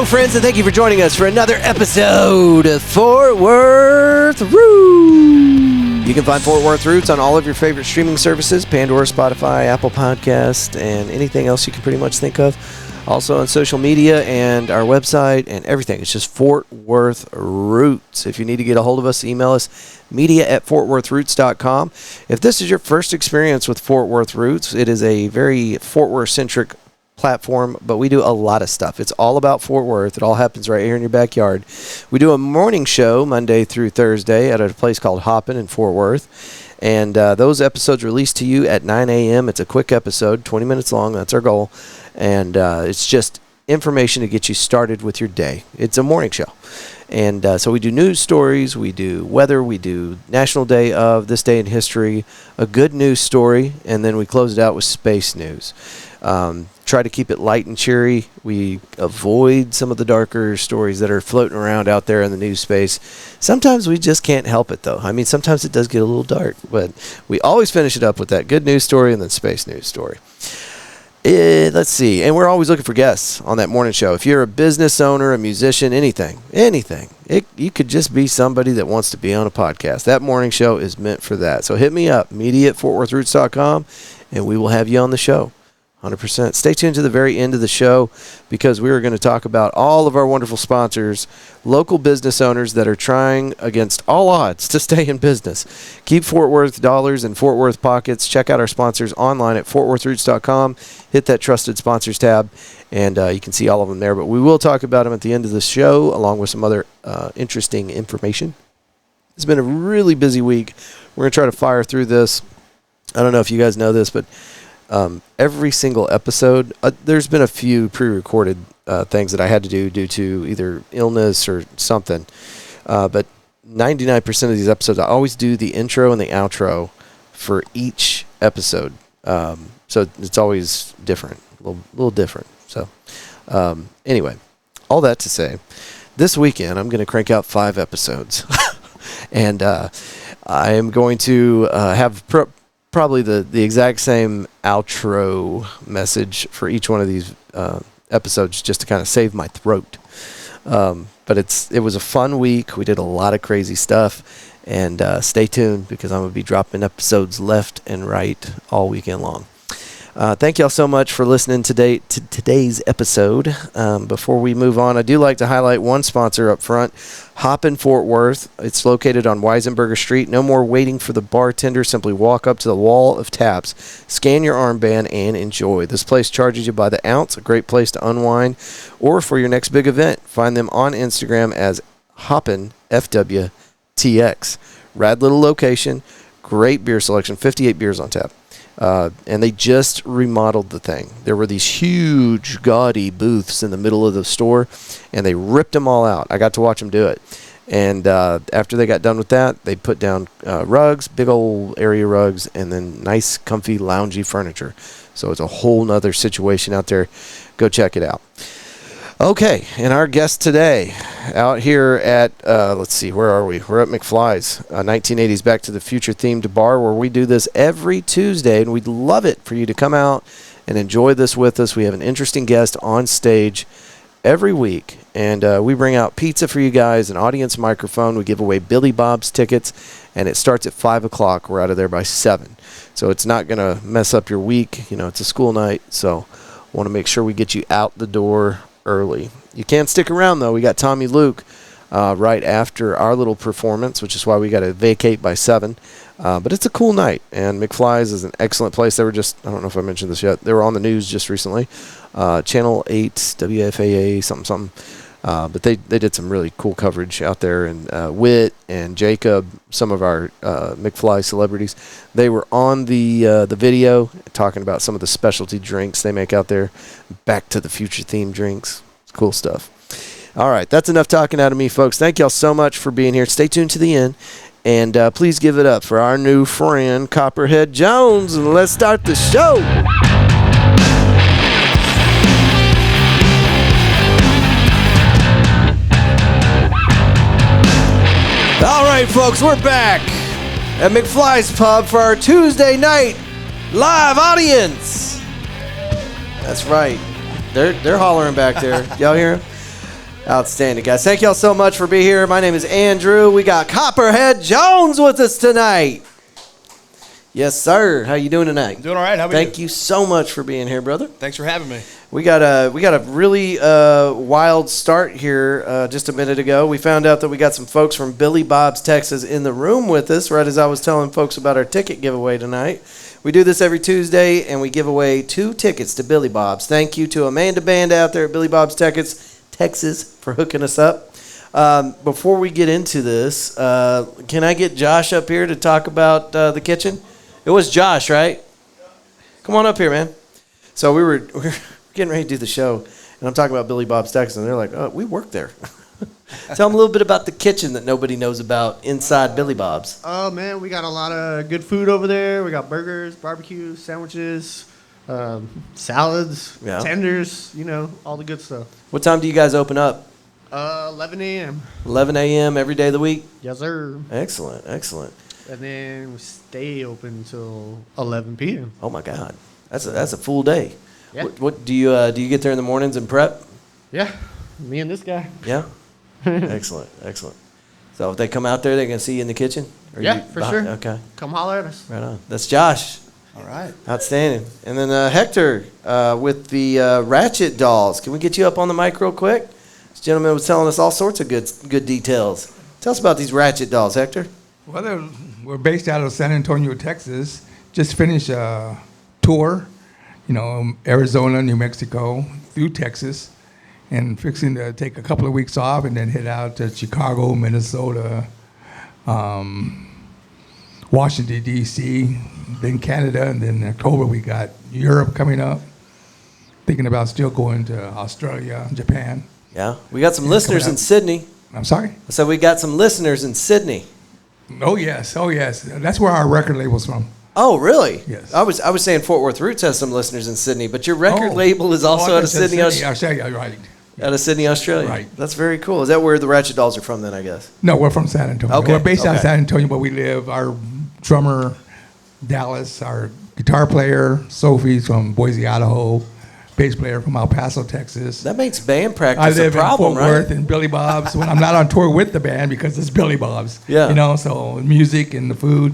friends, and thank you for joining us for another episode of Fort Worth Roots. You can find Fort Worth Roots on all of your favorite streaming services, Pandora, Spotify, Apple Podcast, and anything else you can pretty much think of. Also on social media and our website and everything. It's just Fort Worth Roots. If you need to get a hold of us, email us, media@fortworthroots.com. If this is your first experience with Fort Worth Roots, it is a very Fort Worth-centric platform, but we do a lot of stuff. It's all about Fort Worth. It all happens right here in your backyard. We do a morning show Monday through Thursday at a place called Hoppin in Fort Worth, and those episodes released to you at 9 a.m. It's a quick episode, 20 minutes long. That's our goal, and it's just information to get you started with your day. It's a morning show, and so we do news stories, we do weather, we do National Day of, This Day in History, a good news story, and then we close it out with space news. Try to keep it light and cheery. We avoid some of the darker stories that are floating around out there in the news space. Sometimes we just can't help it, though. I mean, sometimes it does get a little dark, but we always finish it up with that good news story and then space news story. Let's see. And we're always looking for guests on that morning show. If you're a business owner, a musician, anything. You could just be somebody that wants to be on a podcast. That morning show is meant for that. So hit me up, media@fortworthroots.com, and we will have you on the show. 100%. Stay tuned to the very end of the show because we are going to talk about all of our wonderful sponsors, local business owners that are trying against all odds to stay in business. Keep Fort Worth dollars in Fort Worth pockets. Check out our sponsors online at fortworthroots.com. Hit that Trusted Sponsors tab, and you can see all of them there. But we will talk about them at the end of the show along with some other interesting information. It's been a really busy week. We're going to try to fire through this. I don't know if you guys know this, but every single episode, there's been a few pre-recorded things that I had to do due to either illness or something. But 99% of these episodes, I always do the intro and the outro for each episode. So it's always different, a little different. So anyway, all that to say, this weekend I'm going to crank out 5 episodes. And I am going to have probably the exact same outro message for each one of these episodes just to kind of save my throat. But it was a fun week. We did a lot of crazy stuff. And stay tuned because I'm going to be dropping episodes left and right all weekend long. Thank y'all so much for listening to today's episode. Before we move on, I do like to highlight one sponsor up front, Hoppin Fort Worth. It's located on Weisenberger Street. No more waiting for the bartender. Simply walk up to the wall of taps, scan your armband, and enjoy. This place charges you by the ounce, a great place to unwind or for your next big event. Find them on Instagram as Hoppin FWTX. Rad little location, great beer selection, 58 beers on tap. And they just remodeled the thing. There were these huge, gaudy booths in the middle of the store, and they ripped them all out. I got to watch them do it. And after they got done with that, they put down rugs, big old area rugs, and then nice, comfy, loungy furniture. So it's a whole nother situation out there. Go check it out. Okay, and our guest today out here at, let's see, where are we? We're at McFly's, 1980s Back to the Future themed bar where we do this every Tuesday, and we'd love it for you to come out and enjoy this with us. We have an interesting guest on stage every week, and we bring out pizza for you guys, an audience microphone. We give away Billy Bob's tickets, and it starts at 5 o'clock. We're out of there by 7. So it's not going to mess up your week. You know, it's a school night, so want to make sure we get you out the door early. You can't stick around, though. We got Tommy Luke right after our little performance, which is why we got to vacate by 7. But it's a cool night, and McFly's is an excellent place. They were just, I don't know if I mentioned this yet, they were on the news just recently. Channel 8, WFAA, something. But they did some really cool coverage out there, and Whit and Jacob, some of our McFly celebrities, they were on the video talking about some of the specialty drinks they make out there, Back to the Future themed drinks. It's cool stuff. All right, that's enough talking out of me, folks. Thank y'all so much for being here. Stay tuned to the end, and please give it up for our new friend, Copperhead Jones, and let's start the show. All right, folks, we're back at McFly's Pub for our Tuesday night live audience. That's right. They're hollering back there. Y'all hear them? Outstanding, guys. Thank y'all so much for being here. My name is Andrew. We got Copperhead Jones with us tonight. Yes, sir. How you doing tonight? I'm doing all right. How about Thank you so much for being here, brother. Thanks for having me. We got a really wild start here just a minute ago. We found out that we got some folks from Billy Bob's, Texas in the room with us right as I was telling folks about our ticket giveaway tonight. We do this every Tuesday, and we give away 2 tickets to Billy Bob's. Thank you to Amanda Band out there at Billy Bob's, Texas for hooking us up. Before we get into this, can I get Josh up here to talk about the kitchen? It was Josh, right? Come on up here, man. So we were getting ready to do the show, and I'm talking about Billy Bob's, Texas, and they're like, oh, we work there. Tell them a little bit about the kitchen that nobody knows about inside Billy Bob's. Oh, man, we got a lot of good food over there. We got burgers, barbecue, sandwiches, salads, tenders, all the good stuff. What time do you guys open up? 11 a.m. 11 a.m. every day of the week? Yes, sir. Excellent, excellent. And then we stay open until 11 p.m. Oh, my God. That's a full day. Yeah. What do you get there in the mornings and prep? Yeah, me and this guy. Yeah? Excellent, excellent. So if they come out there, they can see you in the kitchen? For sure. Okay. Come holler at us. Right on. That's Josh. All right. Outstanding. And then Hector with the Ratchet dolls. Can we get you up on the mic real quick? This gentleman was telling us all sorts of good details. Tell us about these Ratchet dolls, Hector. Well, we're based out of San Antonio, Texas. Just finished a tour, Arizona, New Mexico, through Texas, and fixing to take a couple of weeks off and then head out to Chicago, Minnesota, Washington, D.C., then Canada, and then in October we got Europe coming up. Thinking about still going to Australia, Japan. Yeah, we got some listeners in Sydney. I'm sorry? I said we got some listeners in Sydney. Oh, yes. That's where our record label's from. Oh, really? Yes. I was saying Fort Worth Roots has some listeners in Sydney, but your record label is also out of Sydney, Australia. Right. Out of Sydney, Australia. Right. That's very cool. Is that where the Ratchet Dolls are from then, I guess? No, we're from San Antonio. Okay. We're based out of San Antonio, but we live, our drummer, Dallas, our guitar player, Sophie's from Boise, Idaho, bass player from El Paso, Texas. That makes band practice I live a problem, in Fort Worth and Billy Bob's when I'm not on tour with the band because it's Billy Bob's. Yeah. So music and the food.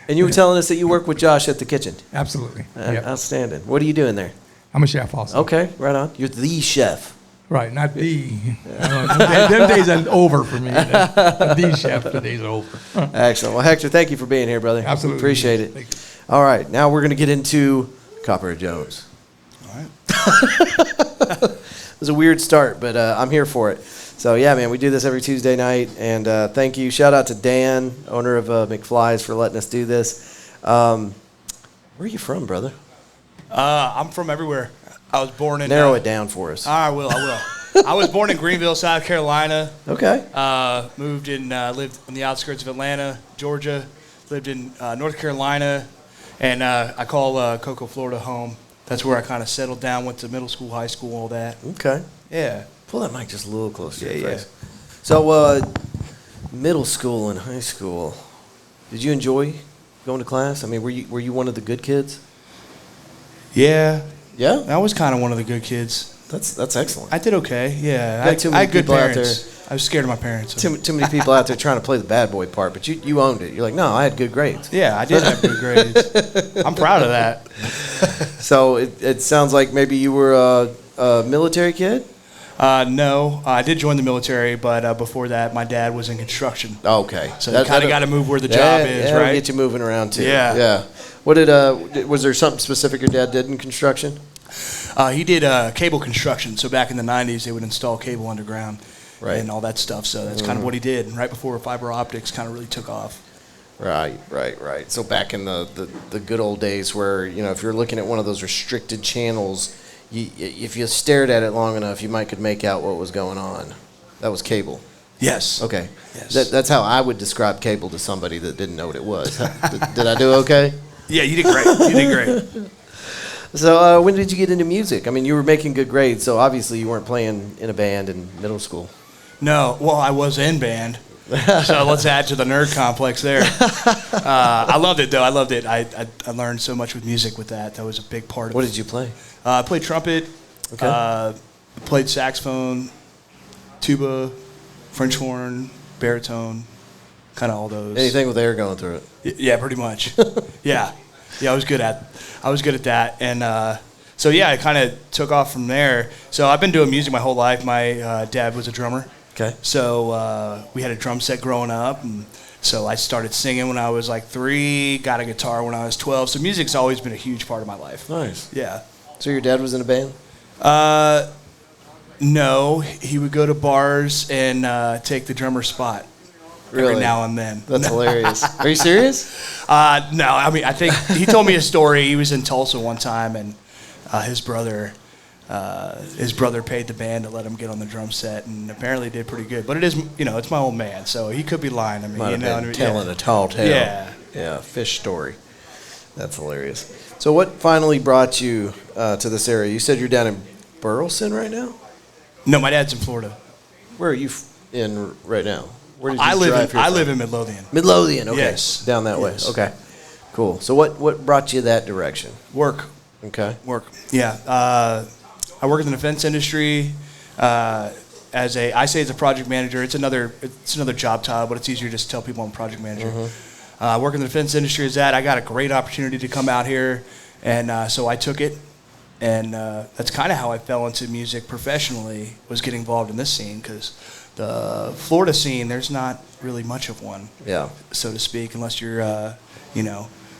And you were telling us that you work with Josh at the kitchen. Absolutely. Outstanding. What are you doing there? I'm a chef also. Okay, right on. You're the chef. Right, not the. Them days are over for me. The chef, the days are over. Excellent. Well, Hector, thank you for being here, brother. Absolutely. Appreciate it. Thank you. All right, now we're going to get into Copperhead Jones. All right. It was a weird start, but I'm here for it. So, yeah, man, we do this every Tuesday night, and thank you. Shout out to Dan, owner of McFly's, for letting us do this. Where are you from, brother? I'm from everywhere. I was born in... Narrow it down for us. I will. I was born in Greenville, South Carolina. Okay. Lived on the outskirts of Atlanta, Georgia. Lived in North Carolina, and I call Cocoa, Florida home. That's where I kind of settled down, went to middle school, high school, all that. Okay. Yeah. Pull that mic just a little closer to your face. So, middle school and high school, did you enjoy going to class? I mean, were you one of the good kids? Yeah. Yeah? I was kind of one of the good kids. That's excellent. I did okay, yeah. I had good parents. I was scared of my parents. So. Too many people out there trying to play the bad boy part, but you owned it. You're like, no, I had good grades. Yeah, I did have good grades. I'm proud of that. So it sounds like maybe you were a military kid? No, I did join the military, but before that, my dad was in construction. Okay. So you kind of got to move where the job is, right? Get you moving around, too. Yeah. What was there something specific your dad did in construction? He did cable construction. So back in the 90s, they would install cable underground and all that stuff. So that's kind of what he did. And right before fiber optics kind of really took off. Right. So back in the good old days where, if you're looking at one of those restricted channels, if you stared at it long enough, you could make out what was going on. That was cable. Yes. Okay. Yes. That's how I would describe cable to somebody that didn't know what it was. Did I do okay? Yeah, you did great. You did great. So when did you get into music? I mean, you were making good grades, so obviously you weren't playing in a band in middle school. No. Well, I was in band. So let's add to the nerd complex there. I loved it, though. I loved it. I learned so much with music with that. That was a big part of it. What did you play? I played trumpet. Okay. Played saxophone, tuba, French horn, baritone, kind of all those. Anything with air going through it. Yeah, pretty much. yeah, I was good at that, and so yeah, I kind of took off from there. So I've been doing music my whole life. My dad was a drummer. Okay. So we had a drum set growing up, and so I started singing when I was like 3. Got a guitar when I was 12. So music's always been a huge part of my life. Nice. Yeah. So your dad was in a band? No, he would go to bars and take the drummer's spot. Really? Every now and then. That's hilarious. Are you serious? No, I mean, I think he told me a story. He was in Tulsa one time, and his brother paid the band to let him get on the drum set, and apparently did pretty good. But it is, it's my old man, so he could be lying to me. Might have been telling a tall tale. Yeah. Yeah, fish story. That's hilarious. So what finally brought you to this area? You said you're down in Burleson right now? No, my dad's in Florida. Where are you in right now? Where did you I drive live in Midlothian. Midlothian, okay. Yes. Down that way. Yes. Okay. Cool. So what brought you that direction? Work. Okay. Work. Yeah. I work in the defense industry I say as a project manager. It's another job title, but it's easier just to tell people I'm a project manager. Mm-hmm. I work in the defense industry as that. I got a great opportunity to come out here, and so I took it. And that's kind of how I fell into music professionally, was getting involved in this scene, because the Florida scene, there's not really much of one, Yeah. so to speak, unless you're, a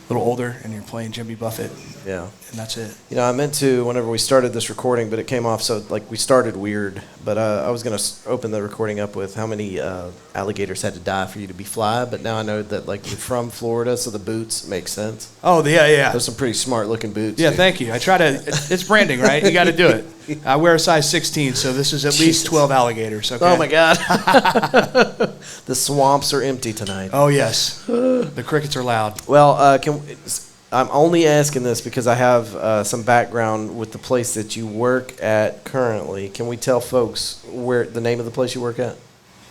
little older and you're playing Jimmy Buffett, Yeah. and that's it. I meant to whenever we started this recording, but it came off so we started weird. But I was going to open the recording up with how many alligators had to die for you to be fly. But now I know that you're from Florida, so the boots make sense. Oh, yeah. Those some pretty smart looking boots. Yeah, dude. thank you. I try to. It's branding, right? You got to do it. I wear a size 16, so this is at least 12 alligators. Okay? Oh my God. The swamps are empty tonight. Oh yes. The crickets are loud. Well, I'm only asking this because I have some background with the place that you work at currently. Can we tell folks the name of the place you work at?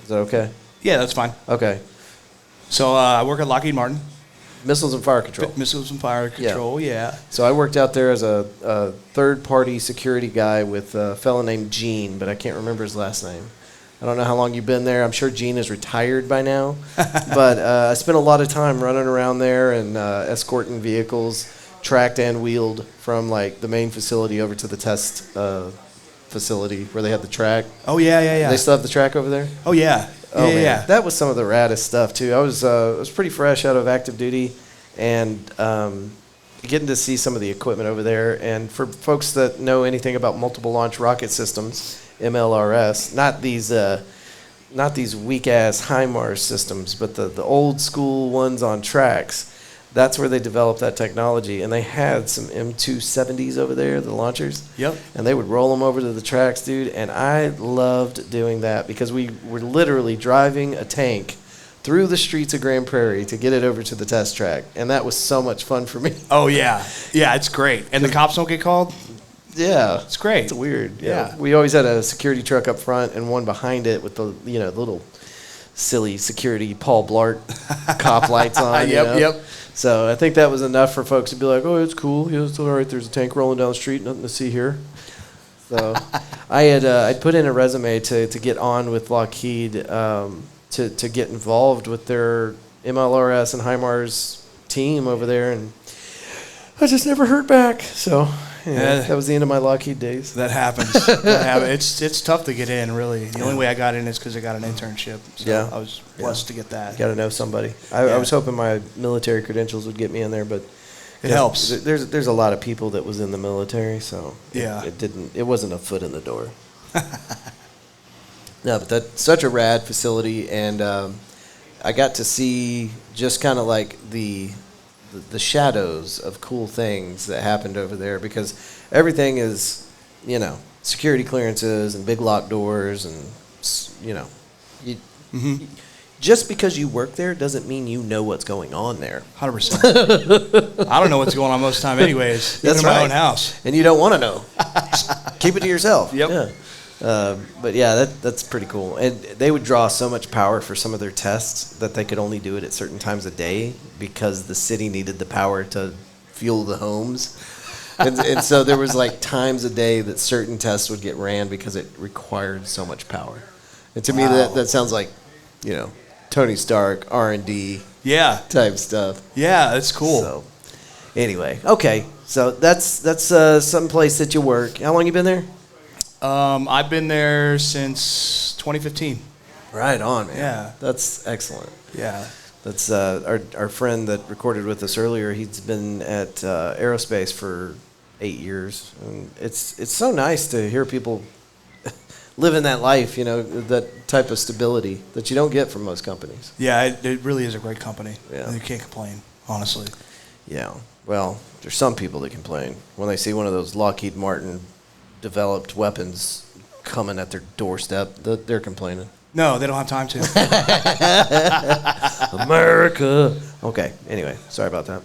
Is that okay? Yeah, that's fine. Okay. So I work at Lockheed Martin. Missiles and Fire Control. Missiles and Fire Control, yeah. So I worked out there as a third-party security guy with a fellow named Gene, but I can't remember his last name. I don't know how long you've been there. I'm sure Gene is retired by now. But I spent a lot of time running around there and escorting vehicles, tracked and wheeled from the main facility over to the test facility where they had the track. Oh, yeah. They still have the track over there? Oh, yeah. Oh, man. Yeah. That was some of the raddest stuff, too. I was pretty fresh out of active duty, and getting to see some of the equipment over there. And for folks that know anything about multiple launch rocket systems, MLRS, not these weak-ass HIMARS systems, but the old school ones on tracks, that's where they developed that technology. And they had some M270s over there, the launchers. Yep. And they would roll them over to the tracks, dude. And I loved doing that because we were literally driving a tank through the streets of Grand Prairie to get it over to the test track. And that was so much fun for me. Oh, yeah. Yeah, it's great. And the cops don't get called? Yeah. It's great. It's weird. Yeah. We always had a security truck up front and one behind it with the, little silly security Paul Blart cop lights on. Yep. So I think that was enough for folks to be like, oh, it's cool. Yeah, it's all right. There's a tank rolling down the street. Nothing to see here. So I'd put in a resume to get on with Lockheed to get involved with their MLRS and HIMARS team over there. And I just never heard back. So that was the end of my Lockheed days. That happens. It's tough to get in, really. The only way I got in is because I got an internship. So I was blessed to get that. You got to know somebody. I was hoping my military credentials would get me in there, but it helps. There's a lot of people that was in the military, so it wasn't a foot in the door. No, but that's such a rad facility, and I got to see just kind of the shadows of cool things that happened over there, because everything is, security clearances and big locked doors, and just because you work there doesn't mean you know what's going on there. 100%. I don't know what's going on most of the time anyways. That's even in my right. own house. And you don't want to know. Just keep it to yourself. Yep. Yeah. But yeah, that's pretty cool. And they would draw so much power for some of their tests that they could only do it at certain times a day because the city needed the power to fuel the homes. And so there was times a day that certain tests would get ran because it required so much power. And to me, that sounds like, Tony Stark, R&D type stuff. Yeah, that's cool. So, anyway, okay. So that's some place that you work. How long you been there? I've been there since 2015. Right on, man. Yeah. That's excellent. Yeah. That's our friend that recorded with us earlier. He's been at aerospace for 8 years. And it's so nice to hear people living that life, that type of stability that you don't get from most companies. Yeah, it really is a great company. Yeah. You can't complain, honestly. Yeah. Well, there's some people that complain when they see one of those Lockheed Martin developed weapons coming at their doorstep. They're complaining. No, they don't have time to. America. Okay. Anyway, sorry about that.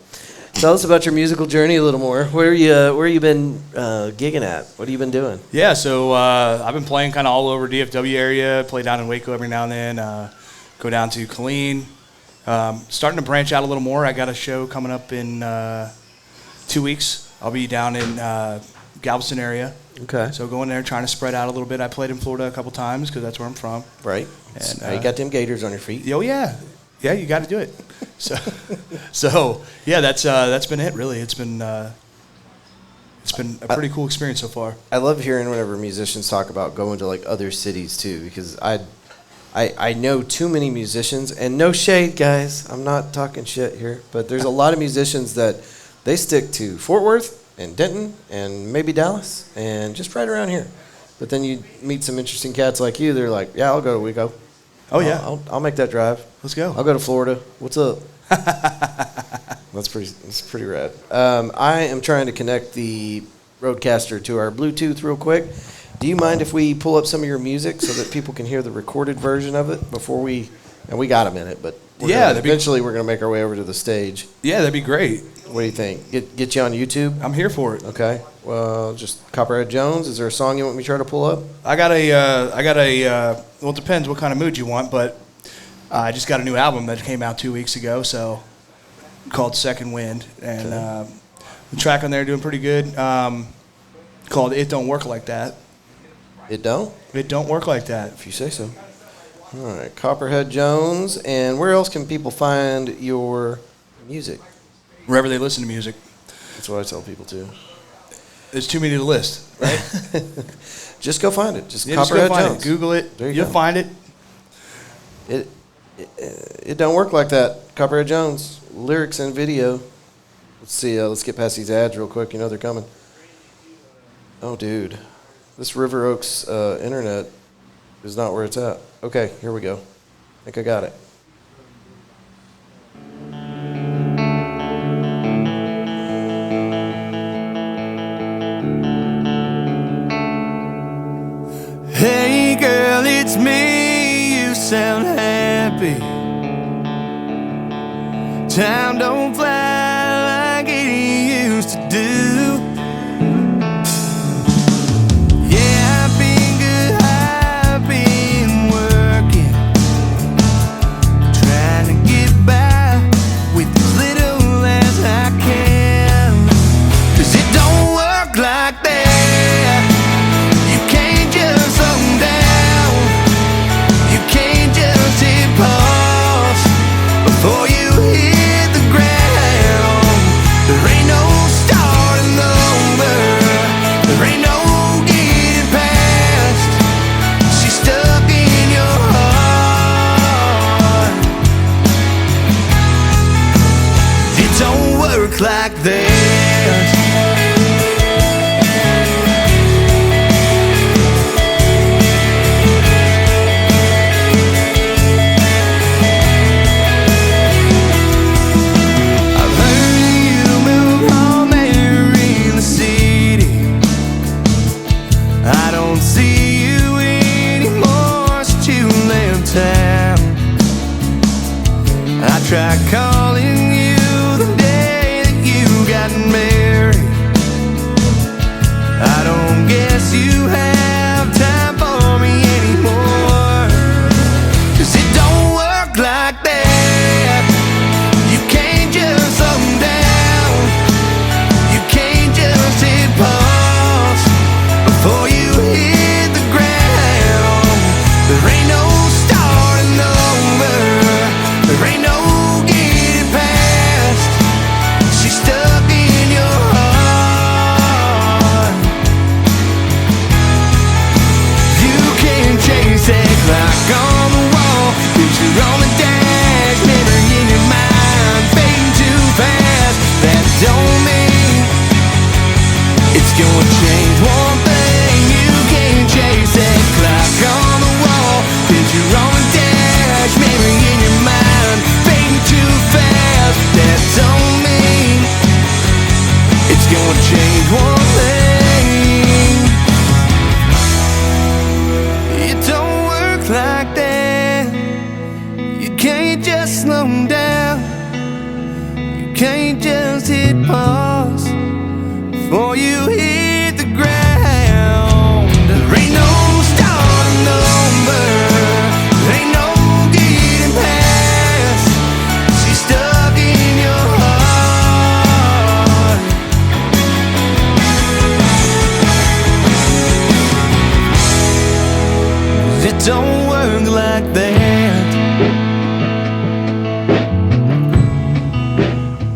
Tell us about your musical journey a little more. Where you been gigging at? What have you been doing? Yeah, so I've been playing kind of all over DFW area. Play down in Waco every now and then. Go down to Killeen. Starting to branch out a little more. I got a show coming up in 2 weeks. I'll be down in Galveston area. Okay. So going there, trying to spread out a little bit. I played in Florida a couple times because that's where I'm from. Right. And you got them gators on your feet. Oh yeah, yeah. You got to do it. So yeah, that's been it. Really, it's been a pretty cool experience so far. I love hearing whenever musicians talk about going to like other cities too, because I know too many musicians, and no shade, guys. I'm not talking shit here, but there's a lot of musicians that they stick to Fort Worth and Denton and maybe Dallas and just right around here. But then you meet some interesting cats like you. They're like, yeah, I'll go to Waco. Oh yeah, I'll make that drive. Let's go. I'll go to Florida. What's up? That's pretty rad. I am trying to connect the Rodecaster to our Bluetooth real quick. Do you mind if we pull up some of your music so that people can hear the recorded version of it before we? And we got a minute, but eventually we're gonna make our way over to the stage. Yeah, that'd be great. What do you think? Get you on YouTube? I'm here for it. Okay. Well, just Copperhead Jones. Is there a song you want me to try to pull up? I got a. Well, it depends what kind of mood you want, but I just got a new album that came out 2 weeks ago, so called Second Wind, and the track on there doing pretty good. Called It Don't Work Like That. It don't? It don't work like that. If you say so. All right, Copperhead Jones. And where else can people find your music? Wherever they listen to music. That's what I tell people too. There's too many to list, right? Just go find it. Just yeah, Copperhead just go find Jones. it. Google it. There You'll go. find it. It don't work like that. Copperhead Jones. Lyrics and video. Let's see. Let's get past these ads real quick. You know they're coming. Oh, dude. This River Oaks internet is not where it's at. Okay, here we go. I think I got it. Hey girl, it's me, you sound happy. Time don't fly like it used to do. Yeah, I've been good, I've been working, trying to get by with as little as I can. 'Cause it don't work like that. Before you hit the ground. pause before you hit the ground. There ain't no starting over, there ain't no getting past. She's stuck in your heart. It don't work like that.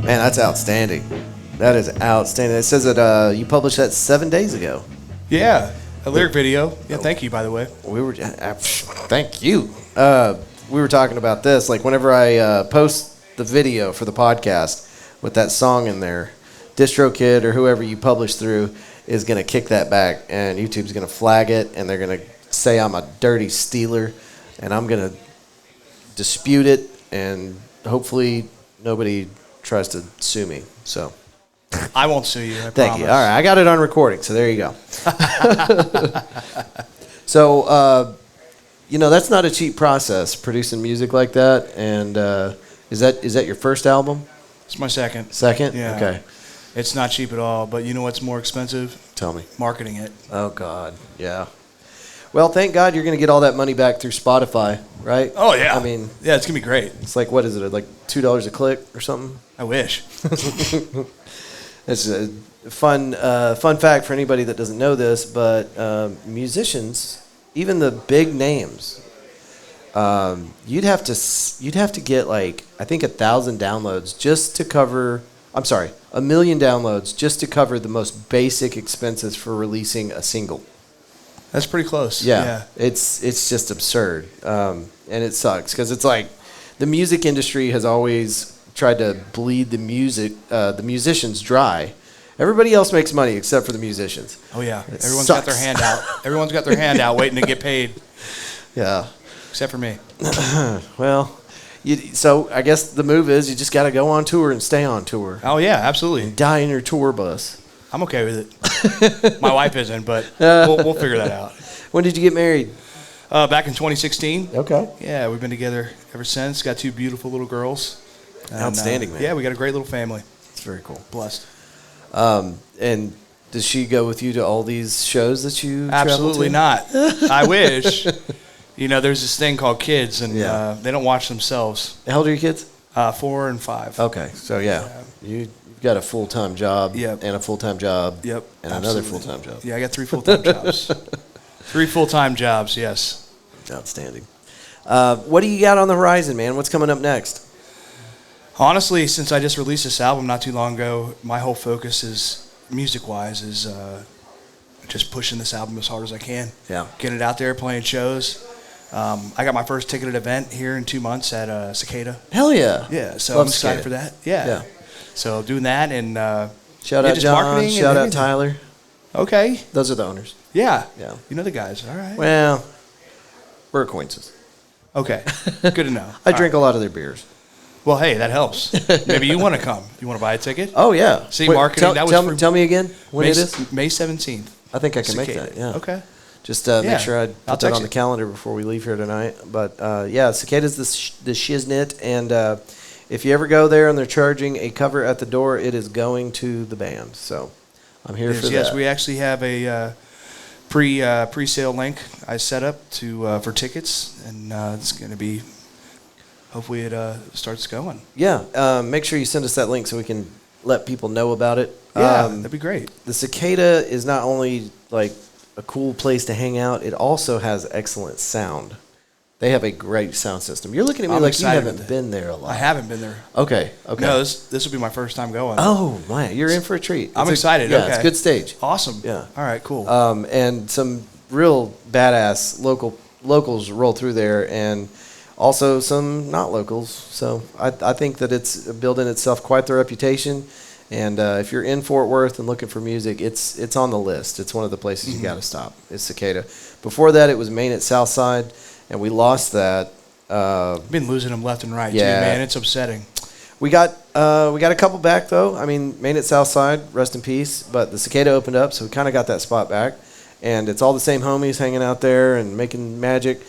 Man, that's outstanding. That is outstanding. It says that you published that 7 days ago. Yeah, a lyric video. Yeah, thank you, by the way. We were thank you. We were talking about this. Like whenever I post the video for the podcast with that song in there, DistroKid or whoever you publish through is gonna kick that back, and YouTube's gonna flag it, and they're gonna say I'm a dirty stealer, and I'm gonna dispute it, and hopefully nobody tries to sue me. So I won't sue you. thank you. All right, I got it on recording, so there you go. So, that's not a cheap process, producing music like that. And is that your first album? It's my second. Second? Yeah. Okay. It's not cheap at all, but you know what's more expensive? Tell me. Marketing it. Oh, God. Yeah. Well, thank God you're going to get all that money back through Spotify, right? Oh, yeah. I mean, yeah, it's going to be great. it's like, what is it, like $2 a click or something? I wish. It's a fun fact for anybody that doesn't know this, but musicians, even the big names, you'd have to get like I think 1,000 downloads just to cover. I'm sorry, 1 million downloads just to cover the most basic expenses for releasing a single. That's pretty close. Yeah. It's just absurd, and it sucks because it's like the music industry has always tried to bleed the musicians dry. Everybody else makes money except for the musicians. Oh yeah, It everyone's sucks. got their hand out. Everyone's got their hand out waiting to get paid, Yeah. except for me. Well, so I guess the move is you just got to go on tour and stay on tour. Oh yeah, absolutely. Die in your tour bus. I'm okay with it. My wife isn't, but we'll figure that out. When did you get married? Back in 2016. Okay. Yeah, we've been together ever since. Got 2 beautiful little girls. And, Outstanding, man. Yeah, we got a great little family. It's very cool. Blessed. And does she go with you to all these shows that you Absolutely travel to? not. I wish. There's this thing called kids, and Yeah. they don't watch themselves. How old are your kids? 4 and 5. Okay, so you've got a full-time job Yep. and a full-time job Yep. and another absolutely. full-time job. Yeah, I got 3 full-time jobs. 3 full-time jobs, yes. Outstanding. What do you got on the horizon, man? What's coming up next? Honestly, since I just released this album not too long ago, my whole focus is, music-wise, is just pushing this album as hard as I can. Yeah. Getting it out there, playing shows. I got my first ticketed event here in 2 months at Cicada. Hell yeah. Yeah, so Love I'm excited Cicada. for that. Yeah. Yeah. So doing that and Shout out just John, marketing and shout out everything. Tyler. Okay. Those are the owners. Yeah. Yeah. You know the guys. All right. Well, we're acquaintances. Okay. Good to know. I drink a lot of their beers. Well, hey, that helps. Maybe you want to come. You want to buy a ticket? Oh, yeah. See, marketing, that was for- tell me again when May, it is. May 17th. I think I can make Cicada. that, yeah. Okay. Just Yeah, make sure I I'll put that text on the you. calendar before we leave here tonight. But, Cicada's the shiznit, and if you ever go there and they're charging a cover at the door, it is going to the band. So I'm here for Yes, that. we actually have a pre-sale link I set up for tickets, and it's going to be. Hopefully it starts going. Yeah, make sure you send us that link so we can let people know about it. Yeah, that'd be great. The Cicada is not only like a cool place to hang out, it also has excellent sound. They have a great sound system. You're looking at me I'm like you excited haven't with it. been there a lot. I haven't been there. Okay. No, this will be my first time going. Oh, man, you're in for a treat. I'm excited. Yeah, Okay. it's a good stage. Awesome. Yeah. All right, cool. And some real badass locals roll through there, and also some not locals. So I think that it's building itself quite the reputation. And if you're in Fort Worth and looking for music, it's on the list. It's one of the places you got to stop. It's Cicada. Before that, it was Main at Southside, and we lost that. Been losing them left and right, yeah. too, man. It's upsetting. We got a couple back though. I mean, Main at Southside, rest in peace. But the Cicada opened up, so we kind of got that spot back. And it's all the same homies hanging out there and making magic.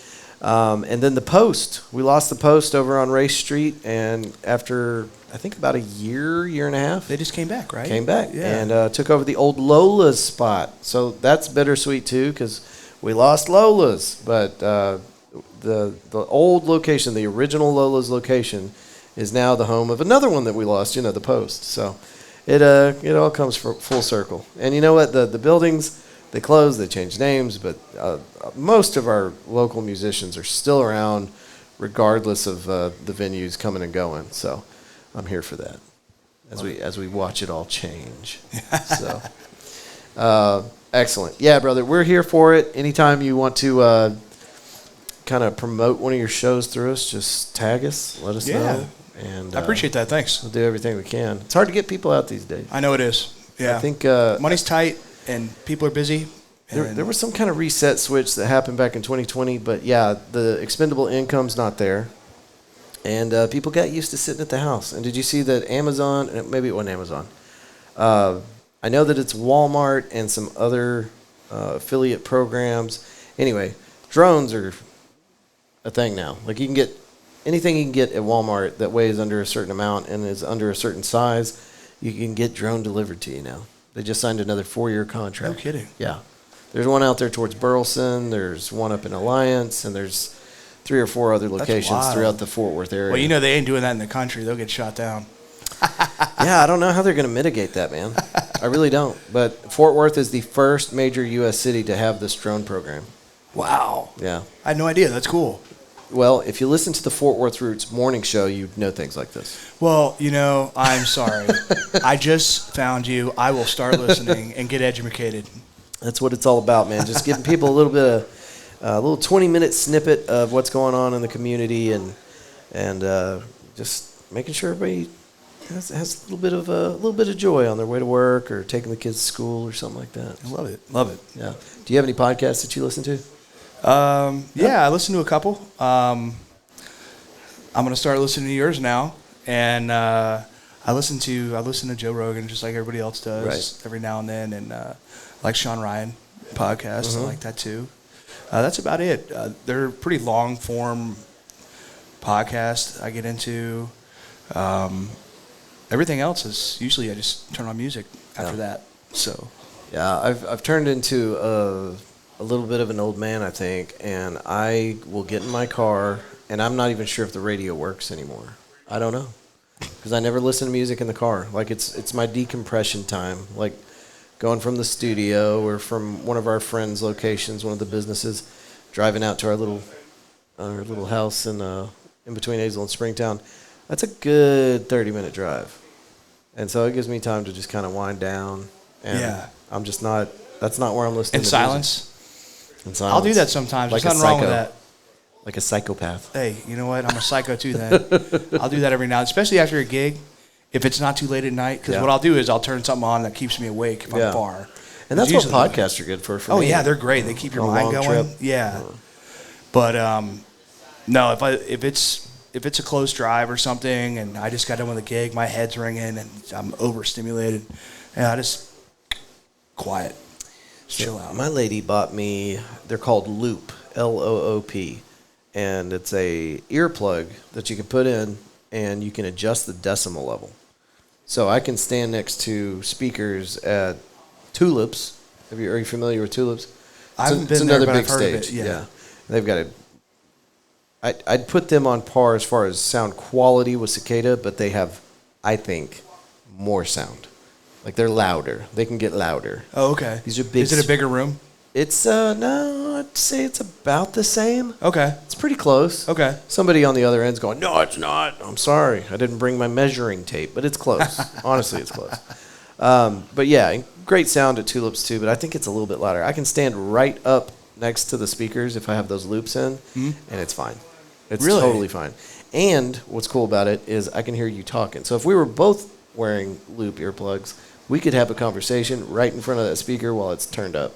And then the Post. We lost the Post over on Race Street, and after I think about a year and a half, They just came back, right? came back Yeah. and took over the old Lola's spot. So that's bittersweet too, because we lost Lola's, but the old location, the original Lola's location, is now the home of another one that we lost. The Post. So it all comes full circle. And you know what? The buildings, they closed, they changed names, but most of our local musicians are still around, regardless of the venues coming and going. So I'm here for that as we watch it all change. So excellent. Yeah, brother, we're here for it. Anytime you want to kind of promote one of your shows through us, just tag us, let us know. And I appreciate that. Thanks. We'll do everything we can. It's hard to get people out these days. I know it is. Yeah. I think money's tight and people are busy. There was some kind of reset switch that happened back in 2020, but yeah, the expendable income's not there. And people got used to sitting at the house. And did you see that Amazon, maybe it wasn't Amazon, I know that it's Walmart and some other affiliate programs. Anyway, drones are a thing now. Like you can get anything you can get at Walmart that weighs under a certain amount and is under a certain size, you can get drone delivered to you now. They just signed another 4-year contract. No kidding. Yeah. There's one out there towards Burleson. There's one up in Alliance, and there's 3 or 4 other locations wild. throughout the Fort Worth area. Well, they ain't doing that in the country. They'll get shot down. Yeah, I don't know how they're going to mitigate that, man. I really don't. But Fort Worth is the first major U.S. city to have this drone program. Wow. Yeah. I had no idea. That's cool. Well, if you listen to the Fort Worth Roots morning show, you'd know things like this. Well, I'm sorry. I just found you. I will start listening and get educated. That's what it's all about, man. Just giving people a little bit of a little 20-minute snippet of what's going on in the community, and just making sure everybody has a little bit of joy on their way to work or taking the kids to school or something like that. I love it. Love it. Yeah. Do you have any podcasts that you listen to? Yeah, I listen to a couple. I'm going to start listening to yours now, and I listen to Joe Rogan just like everybody else does every now and then, and like Sean Ryan podcast. I like that too. That's about it. They're pretty long form podcasts I get into. Everything else is usually I just turn on music after that. So yeah, I've turned into a little bit of an old man, I think, and I will get in my car, and I'm not even sure if the radio works anymore. I don't know, because I never listen to music in the car. Like it's my decompression time, like going from the studio or from one of our friends' locations, one of the businesses, driving out to our little house in between Hazel and Springtown. That's a good 30-minute drive, and so it gives me time to just kind of wind down. And I'm just not. That's not where I'm listening. In silence. In silence. I'll do that sometimes. Like There's nothing wrong with that. Like a psychopath. Hey, you know what? I'm a psycho too. Then I'll do that every now, especially after a gig, if it's not too late at night. Because what I'll do is I'll turn something on that keeps me awake if I'm far. And that's what podcasts are good for Oh me. yeah, they're great. They keep your mind going. Trip. Yeah. But no, if it's a close drive or something, and I just got done with a gig, my head's ringing, and I'm overstimulated, and I just quiet, just chill out. My lady bought me. They're called Loop, Loop, and it's a earplug that you can put in, and you can adjust the decimal level. So I can stand next to speakers at Tulips. Are you familiar with Tulips? I haven't been there, but I've heard of it. Yeah. They've got I'd put them on par as far as sound quality with Cicada, but they have, I think, more sound. Like they're louder. They can get louder. Oh, okay. These are big. Is it a bigger room? It's no, I'd say it's about the same. Okay. It's pretty close. Okay. Somebody on the other end's going, no, it's not. I'm sorry. I didn't bring my measuring tape, but it's close. Honestly, it's close. But yeah, great sound at Tulips too, but I think it's a little bit louder. I can stand right up next to the speakers if I have those loops in, and it's fine. It's really? Totally fine. And what's cool about it is I can hear you talking. So if we were both wearing loop earplugs, we could have a conversation right in front of that speaker while it's turned up.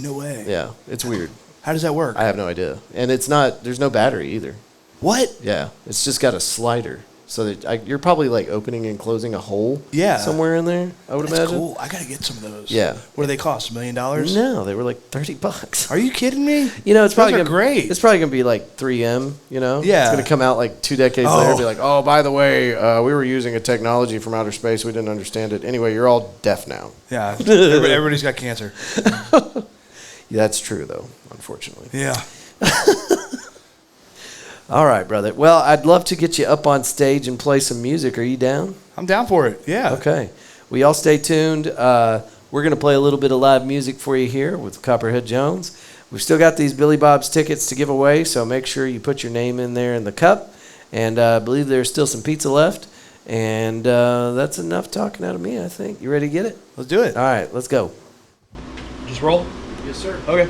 No way. Yeah, it's weird. How does that work? I have no idea. And it's not, there's no battery either. What? Yeah, it's just got a slider. So that you're probably like opening and closing a hole somewhere in there, I would imagine. Cool. I got to get some of those. Yeah. What do they cost? $1 million? No, they were like $30. Are you kidding me? You know, it's probably great. It's probably going to be like 3M, you know? Yeah. It's going to come out like 2 decades later and be like, oh, by the way, we were using a technology from outer space. We didn't understand it. Anyway, you're all deaf now. Yeah. Everybody's got cancer. Yeah, that's true, though, unfortunately. Yeah. All right, brother. Well, I'd love to get you up on stage and play some music. Are you down? I'm down for it. Yeah. Okay. We all stay tuned. We're going to play a little bit of live music for you here with Copperhead Jones. We've still got these Billy Bob's tickets to give away, so make sure you put your name in there in the cup. And I believe there's still some pizza left. And that's enough talking out of me, I think. You ready to get it? Let's do it. All right, let's go. Just roll? Yes, sir. Okay.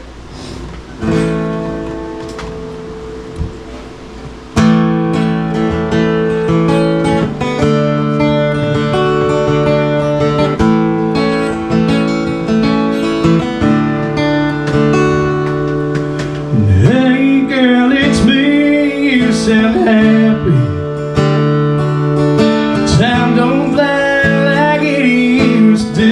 Hey girl, it's me. You sound happy. Time don't fly like it used to.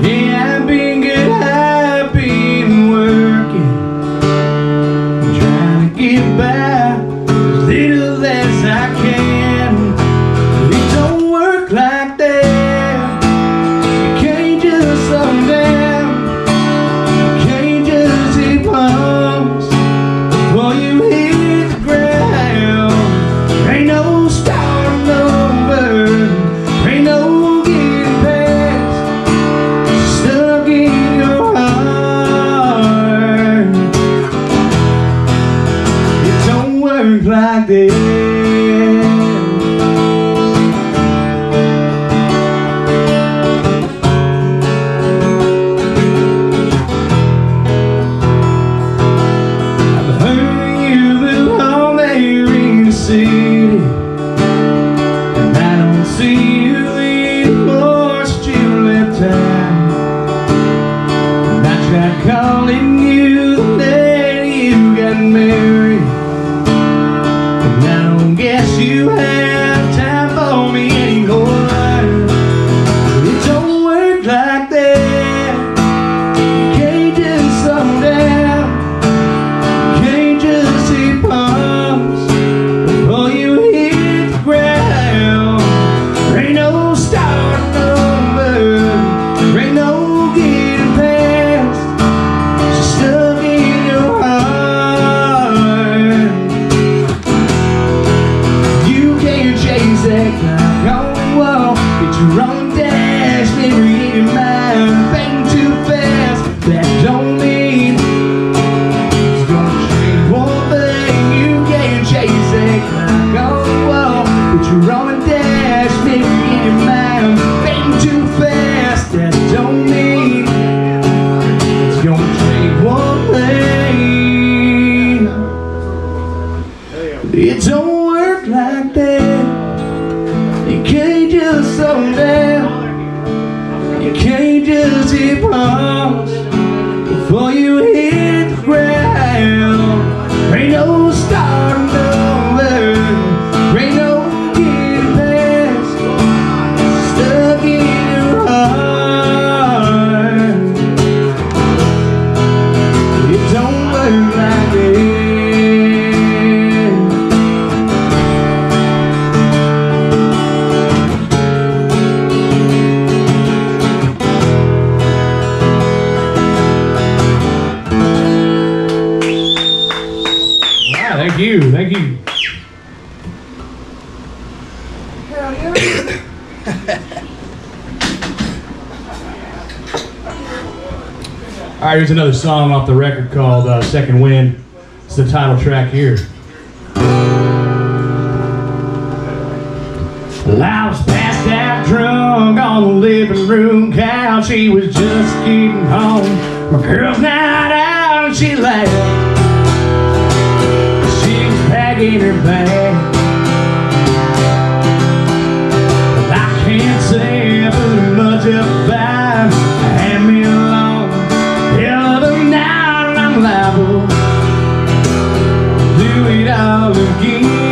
Yeah, I've been good, I've been working, trying to get by as little as I can. It don't work like that. You can't just slow down. You can't just hit pumps before you hit the ground. There ain't no starting over. There ain't no getting past. Stuck in your heart. It don't work like that. I've heard you belong there in the city, and I don't see you anymore since you left town. And I tried calling you the day you got married, and I don't guess you have time for me anymore. It don't work like that. You can't just slow down. You can't just hit pumps before you hit the ground. There ain't no starting over. There ain't no getting past. She's stuck in your heart. You can't chase that clock on the wall. Get your own dash, never in your mind. Bang too fast. That don't mean it's gonna change one thing. You can't chase that clock on the wall. But you're on a dash, maybe in your mind. Bang too fast, that don't mean it's gonna change one thing. It don't work like that. You can't just slow down. You can't just hit pumps before you hit the ground. There ain't no starting over. There ain't no getting past. Stuck in your heart. It don't work like that. Wow, thank you, thank you. All right, here's another song off the record called Second Wind. It's the title track here. Well, I was passed out drunk on the living room couch. She was just getting home from a girl's night out, and she laughed. She was packing her bag. Well, I can't say I put much of a vibe. I had me a long hell of a night, and I'm liable to do it all again.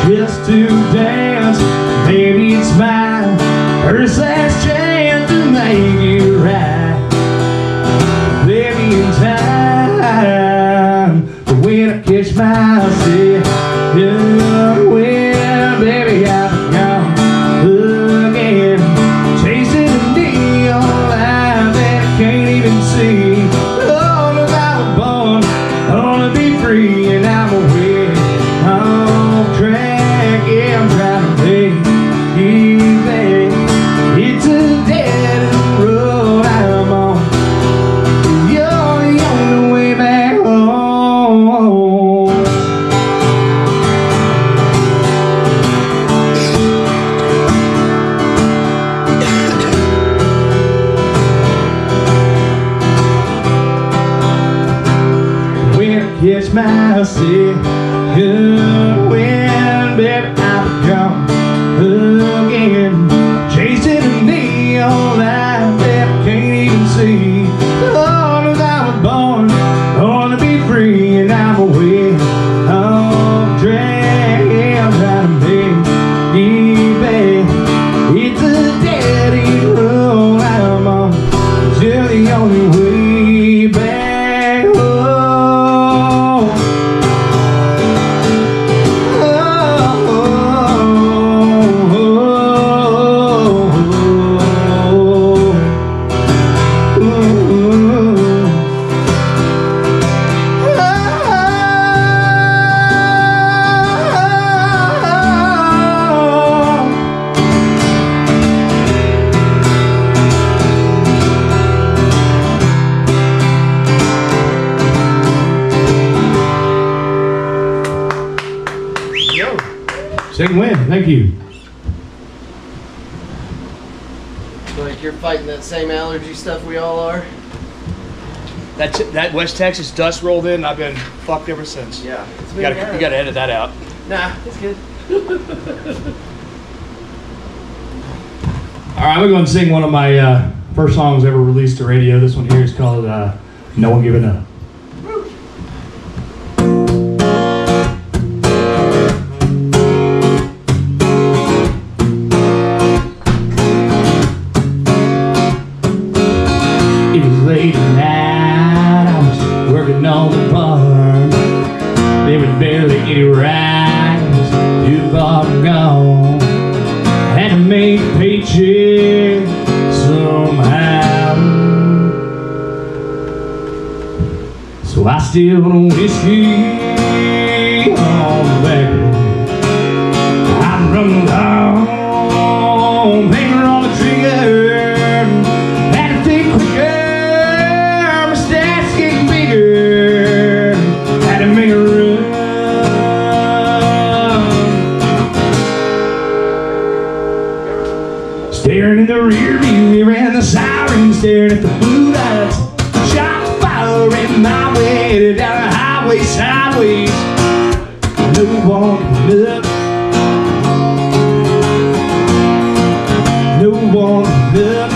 just to dance. Maybe it's mine, first last chance to make it right. Baby, in time, but when I catch myself, yeah, well, baby, I'm gone again, chasing a neon light that I can't even see. Oh, no, I was born, I wanna be free, and I'm away off track. Yeah, I'm trying to make it back. It's a dead end road I'm on. You're the only way back home. When I catch myself, good when, baby, I'm gone again, chasing a neon light that I can't even see. Oh, as I was born, I wanna be free, and I'm away off track. Yeah, I'm trying to make it back. It's a dead end road I'm on. You're the only way back home. Second win, thank you. Like you're fighting that same allergy stuff we all are. That West Texas dust rolled in, and I've been fucked ever since. Yeah. You gotta edit that out. Nah, it's good. All right, I'm going to sing one of my first songs ever released to radio. This one here is called No One Giving Up. It was late at night, I was working on the farm. They would barely get it right, it was too far gone. Had to make a paycheck somehow, so I still want whiskey on the back. I'm running long, finger on the trigger. Had to think quicker, my stats getting bigger. Had to make a run. Staring in the rear view, we ran the siren, staring at the blue lights. Shot fire in my way, down the highway sideways. No one can look, no one can look.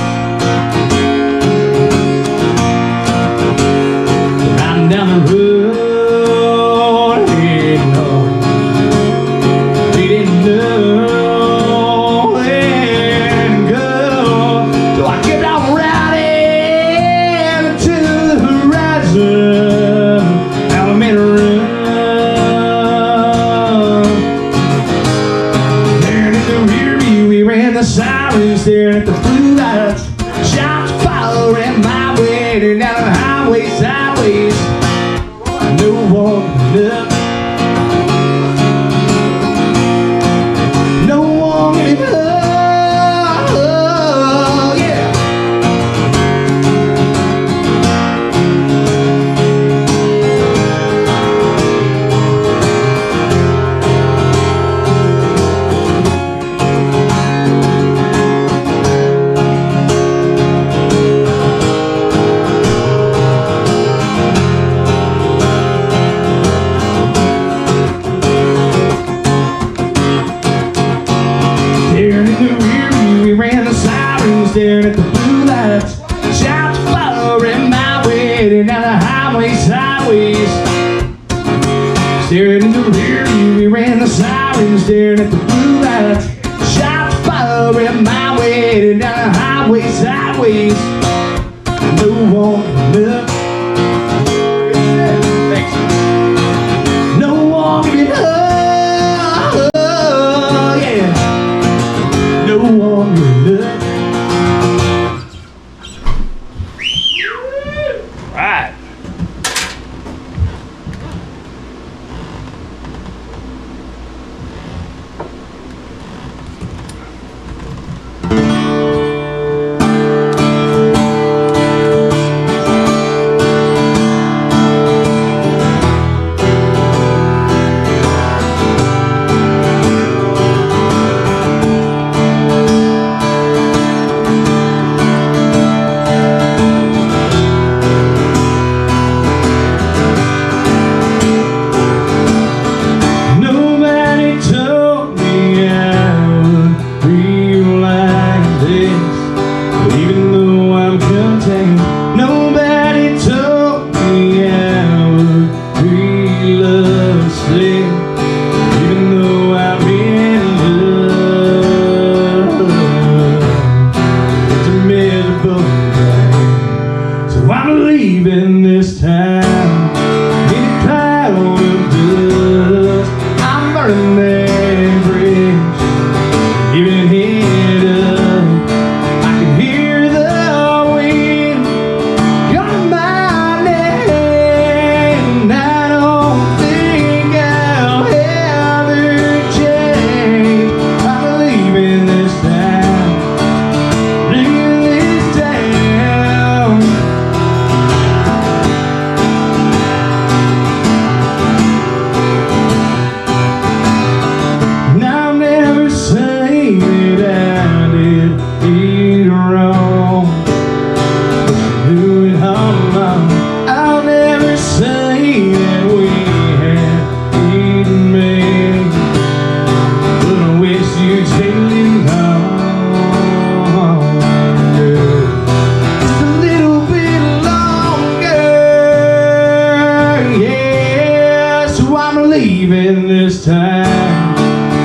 Riding down the road, heading home. We didn't know where to go, so I kept on riding to the horizon. Now I'm in a run. Staring in the rear view, we ran the sirens, staring at the blue lights. Shots fire in my way, down the highway sideways. No one looked. No one gave up, yeah. staring at the blue lights. Shots firing my way down the highway sideways. No one can look. Thanks. No one can hug. Yeah. No one can look. Right. Nobody told me I would feel like this, but even though I'm contained, nobody told me I would feel upset, even though I'm in love. It's a miserable thing, so I'm leaving this town in a cloud of dust. I'm burning that bridge, giving it up. I can hear the wind calling my name. I don't think I'll ever change. I'm leaving this town, leaving this town. And I'll never say that I did it wrong, do it all alone. I'll never say that we had it made, but I wish you'd take it home. Just a little bit longer, yeah. So I'm leaving this time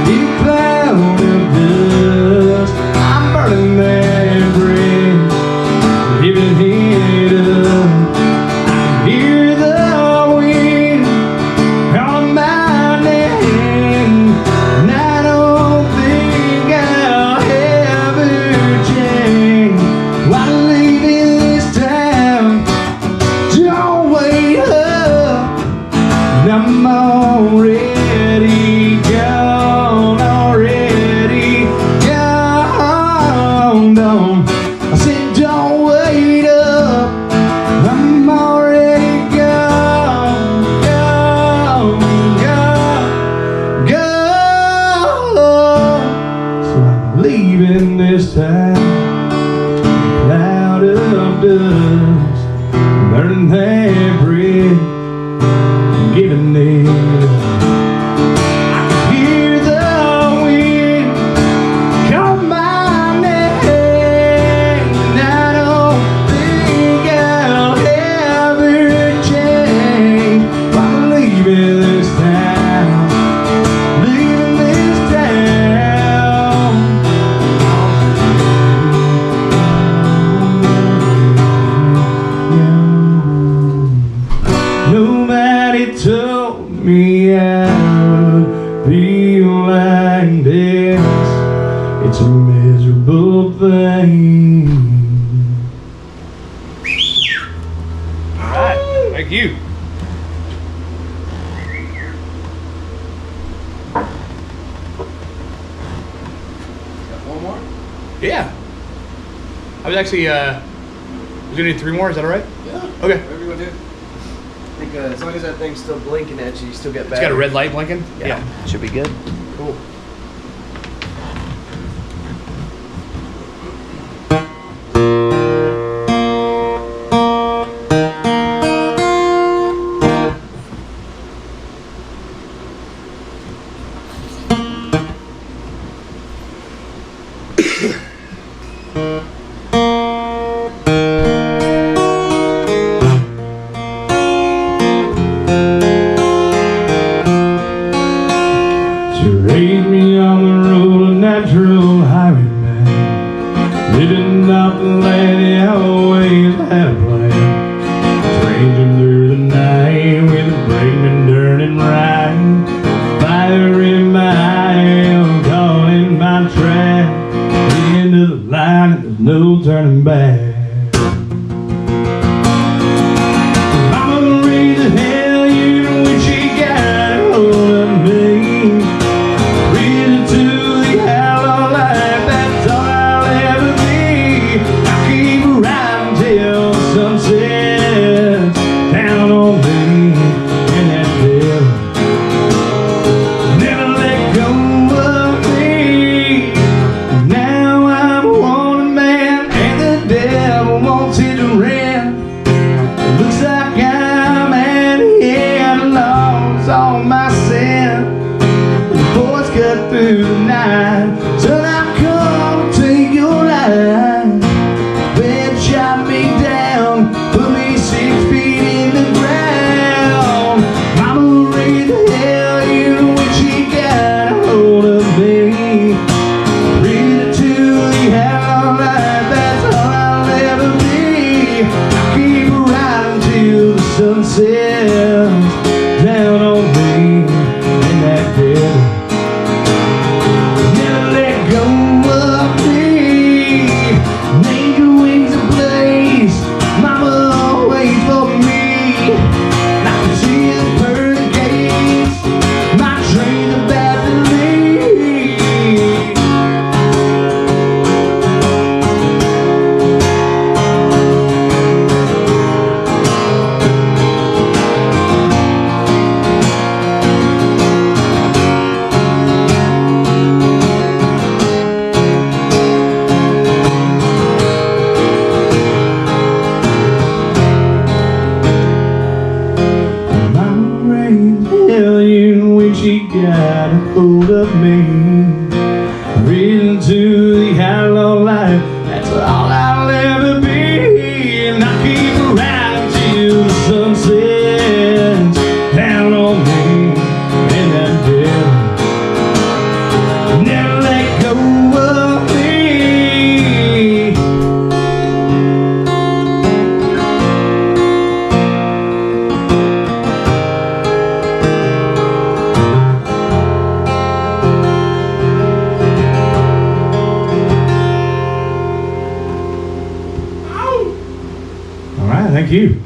in a cloud of dust. I'm burning that bridge, giving it up. I can hear the wind calling my name, and I don't think I'll ever change. I'm leaving this town, don't wait up, and I'm already gone, already gone. Don't, I said don't wait up, I'm already gone, gone, gone, gone. So I'm leaving this town, cloud of dust, burning that bridge, giving it up. I can hear the wind call my name, and I don't think I'll ever change. I'm leaving this town, leaving this town. Nobody told me I would feel like this. It's a miserable thing. All right. Thank you. One more? Yeah. I was actually, we're gonna do 3 more, is that all right? Yeah. Okay. Whatever you want to do. I think as long as that thing's still blinking at you, you still get It's got a red light blinking? Yeah. Should be good. Cool. She raised me on the road, a natural highwayman, living off the land, he always had a plan. Ranging through the night with the brakeman turning right, fire in my eye, caught in my trap. The end of the line, and there's no turning back. Mama raised the hell, you know, when she got a hold of me. Reason to the hollow life, that's all I'll ever be. I keep riding till sunset down on me in that devil. Never let go of me. Now I'm a wanted man, and the devil wants his rent. Looks like I'm at the end, lost all my sin. The boys cut through the night, so I come to take your life. Bed shot me down, put me 6 feet in the ground. Mama raised the hell, you know, when she got a hold of me. Read it to the hollow life, that's all I'll ever be. I keep riding till the sun sets down on me in that devil. Never let go of me. Angel wings ablaze, mama always for me. I can see the pearly gates, my train about to leave. Mama raised hell, you know, when she got a hold of me. Reason to the hollow life, that's all I'll ever be. And I keep riding till the sun sets down on me in that devil. Never let go of me. All right, thank you.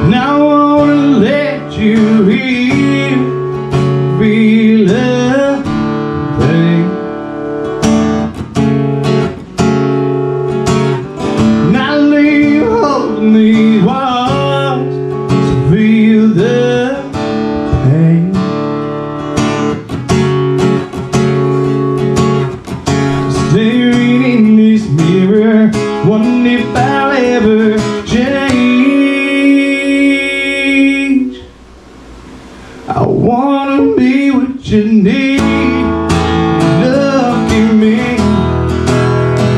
Now I wanna let you hear, feel the pain. Now leave holding these walls to feel the pain. Staring in this mirror, wondering if I'll ever change. I wanna be what you need. Look at me,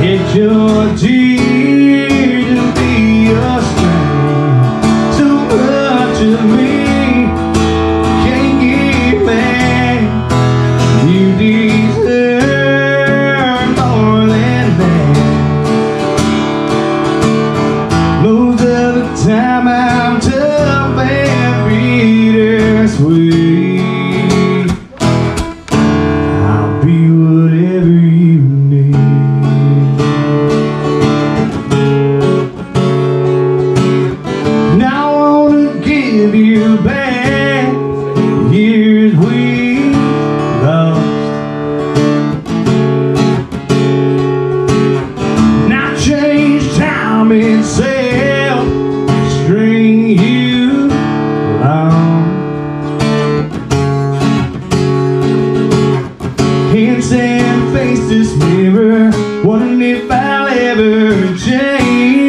it's your tears to be your strength. So much of me can't give back. You deserve more than that. Most of the time I'm tough and bittersweet. I'll be whatever you need. Now I wanna give you back the years we lost. Now change time itself, string you along. Can't stand face this mirror, wondering if I'll ever change.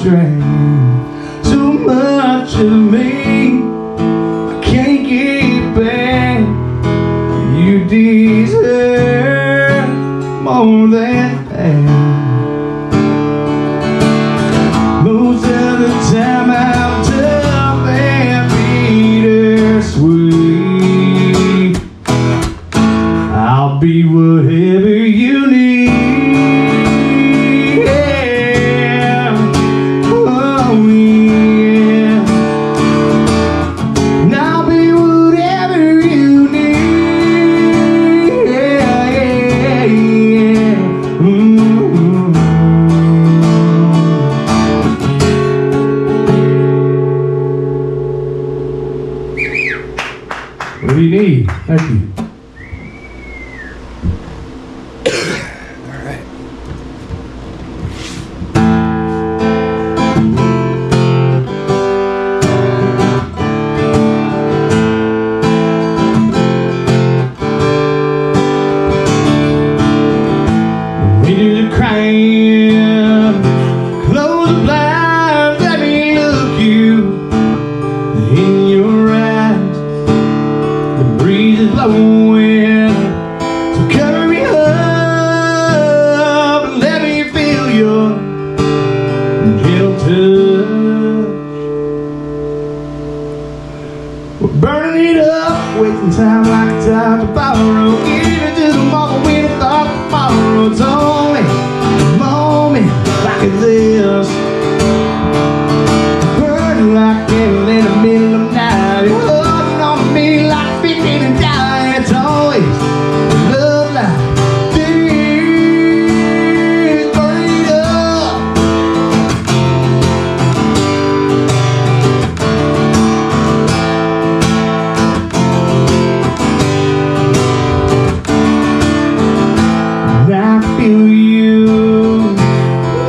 drained so much of me. I can't get back. You deserve more than that. Most of the time I'm tough and bittersweet. I'll be whatever you need. Yeah. Oh yeah. And I'll be whatever you need. Yeah, yeah, yeah. What do you need? Thank you. We do the crying, close the blinds, let me look you in your eyes. The breeze is blowing, so cover me up and let me feel your gentle touch. We're burning it up, wasting time like a time to borrow. Even to the moment we thought tomorrow's only a moment like this. Burning like candle in the middle of the night. You're holding on to me like 15 and dying. It's always love like this. Burn it up. And I feel you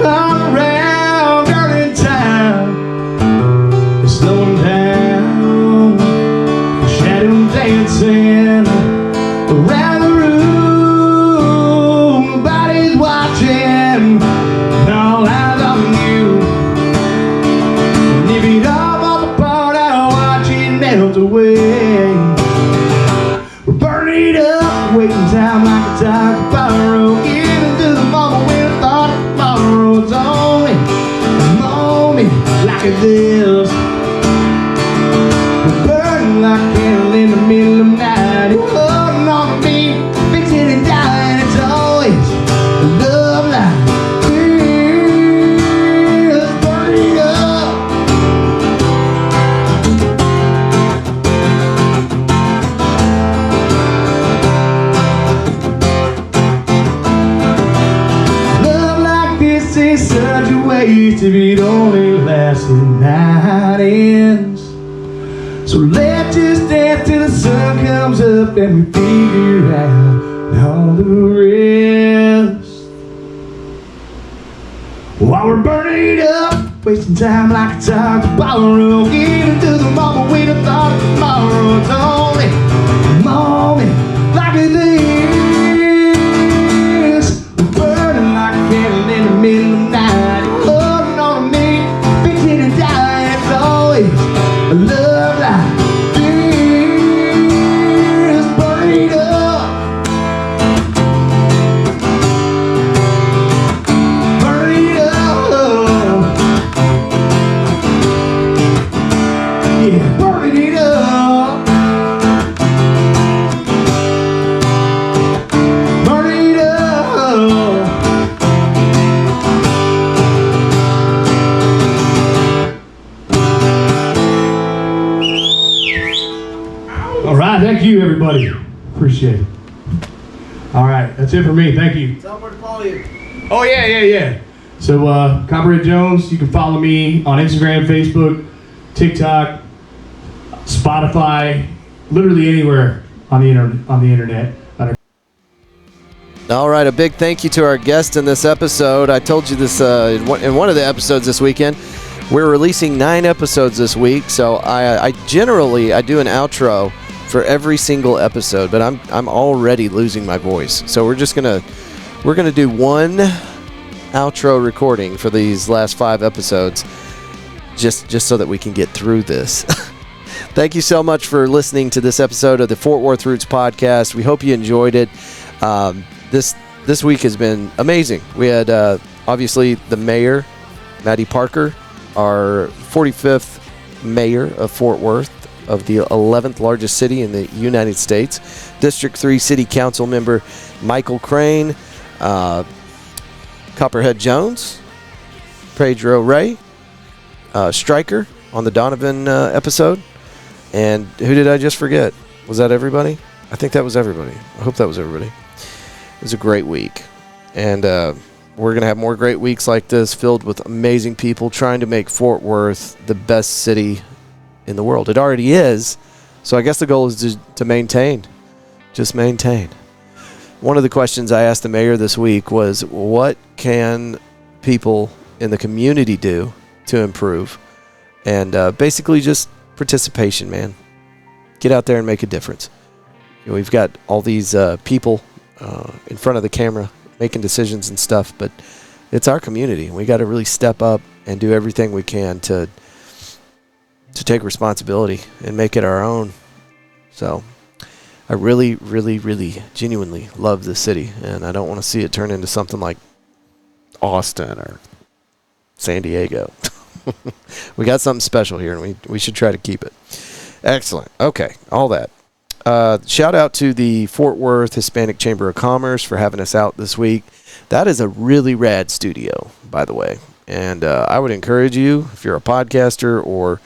all around, girl, in time. It's slowing down, the shadow dancing around the room. Nobody's watching, all eyes on you. And if it all falls apart, I'll watch it melt away. We're burning it up, waiting time like a time to borrow. Even to the moment when I thought tomorrow's only a moment like this. We're burning like candle in the middle of the night. You're holding on to me, fixing and dying. It's always a love like this. Burn it up. Love like this is such a waste if it only lasts the night ends. So let's just dance till the sun comes up and we figure out all the rest. While we're burning it up, wasting time like a time to borrow. Even to the moment we don't thought tomorrow's only a moment like this. We're burning like a candle in the middle of the night. You're holding on to me, fixing and dying. It's always a love like this. Burn it up. Burn it up. Yeah, burn it up. Burn it up. All right, thank you, everybody. Appreciate it. All right, that's it for me. Thank you. Tell them where to follow you. Oh, yeah. So, Copperhead Jones, you can follow me on Instagram, Facebook, TikTok, Spotify, literally anywhere on the internet. All right, a big thank you to our guest in this episode. I told you this in one of the episodes this weekend. We're releasing 9 episodes this week, so I generally do an outro for every single episode, but I'm already losing my voice. So we're gonna do one outro recording for these last 5 episodes, just so that we can get through this. Thank you so much for listening to this episode of the Fort Worth Roots podcast. We hope you enjoyed it. This week has been amazing. We had obviously the mayor, Maddie Parker, our 45th mayor of Fort Worth, of the 11th largest city in the United States. District 3 City Council member Michael Crane, Copperhead Jones, Pedro Ray, Stryker on the Donovan episode. And who did I just forget? Was that everybody? I think that was everybody. I hope that was everybody. It was a great week. And we're going to have more great weeks like this, filled with amazing people trying to make Fort Worth the best city in the world. It already is. So I guess the goal is to maintain. Just maintain. One of the questions I asked the mayor this week was, what can people in the community do to improve? And basically just participation, man. Get out there and make a difference. We've got all these people in front of the camera making decisions and stuff, but it's our community. We got to really step up and do everything we can to take responsibility and make it our own. So I really, really, really genuinely love this city, and I don't want to see it turn into something like Austin or San Diego. We got something special here, and we should try to keep it. Excellent. Okay, all that. Shout out to the Fort Worth Hispanic Chamber of Commerce for having us out this week. That is a really rad studio, by the way. And I would encourage you, if you're a podcaster or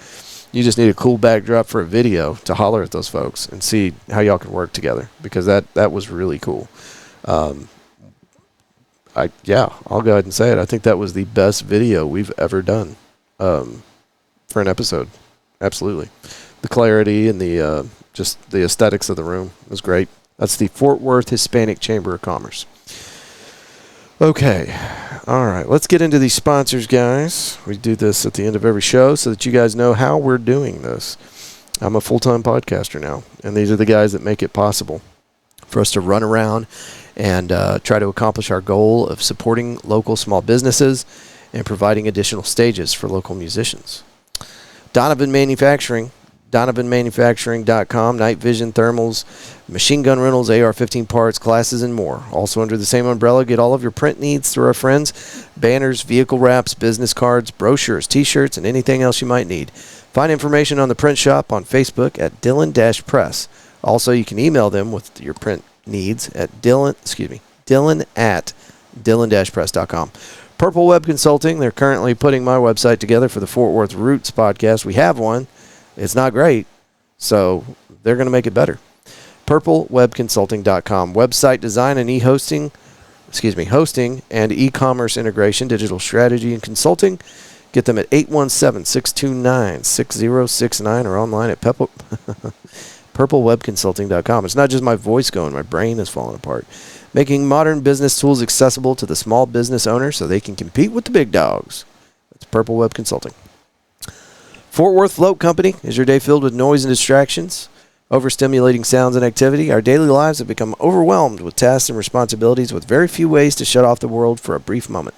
you just need a cool backdrop for a video, to holler at those folks and see how y'all can work together, because that was really cool. I'll go ahead and say it. I think that was the best video we've ever done for an episode. Absolutely. The clarity and the just the aesthetics of the room was great. That's the Fort Worth Hispanic Chamber of Commerce. Okay. All right. Let's get into these sponsors, guys. We do this at the end of every show so that you guys know how we're doing this. I'm a full-time podcaster now, and these are the guys that make it possible for us to run around and try to accomplish our goal of supporting local small businesses and providing additional stages for local musicians. Donovan Manufacturing, DonovanManufacturing.com, night vision, thermals, machine gun rentals, AR-15 parts, classes, and more. Also under the same umbrella, get all of your print needs through our friends. Banners, vehicle wraps, business cards, brochures, t-shirts, and anything else you might need. Find information on the print shop on Facebook at Dylan-Press. Also, you can email them with your print needs at Dylan at Dylan-Press.com. Purple Web Consulting, they're currently putting my website together for the Fort Worth Roots podcast. We have one. It's not great, so they're going to make it better. PurpleWebConsulting.com. Website design and hosting and e-commerce integration, digital strategy and consulting. Get them at 817-629-6069 or online at PurpleWebConsulting.com. It's not just my voice going, my brain is falling apart. Making modern business tools accessible to the small business owner so they can compete with the big dogs. That's Purple Web Consulting. Fort Worth Float Company. Is your day filled with noise and distractions? Overstimulating sounds and activity? Our daily lives have become overwhelmed with tasks and responsibilities with very few ways to shut off the world for a brief moment.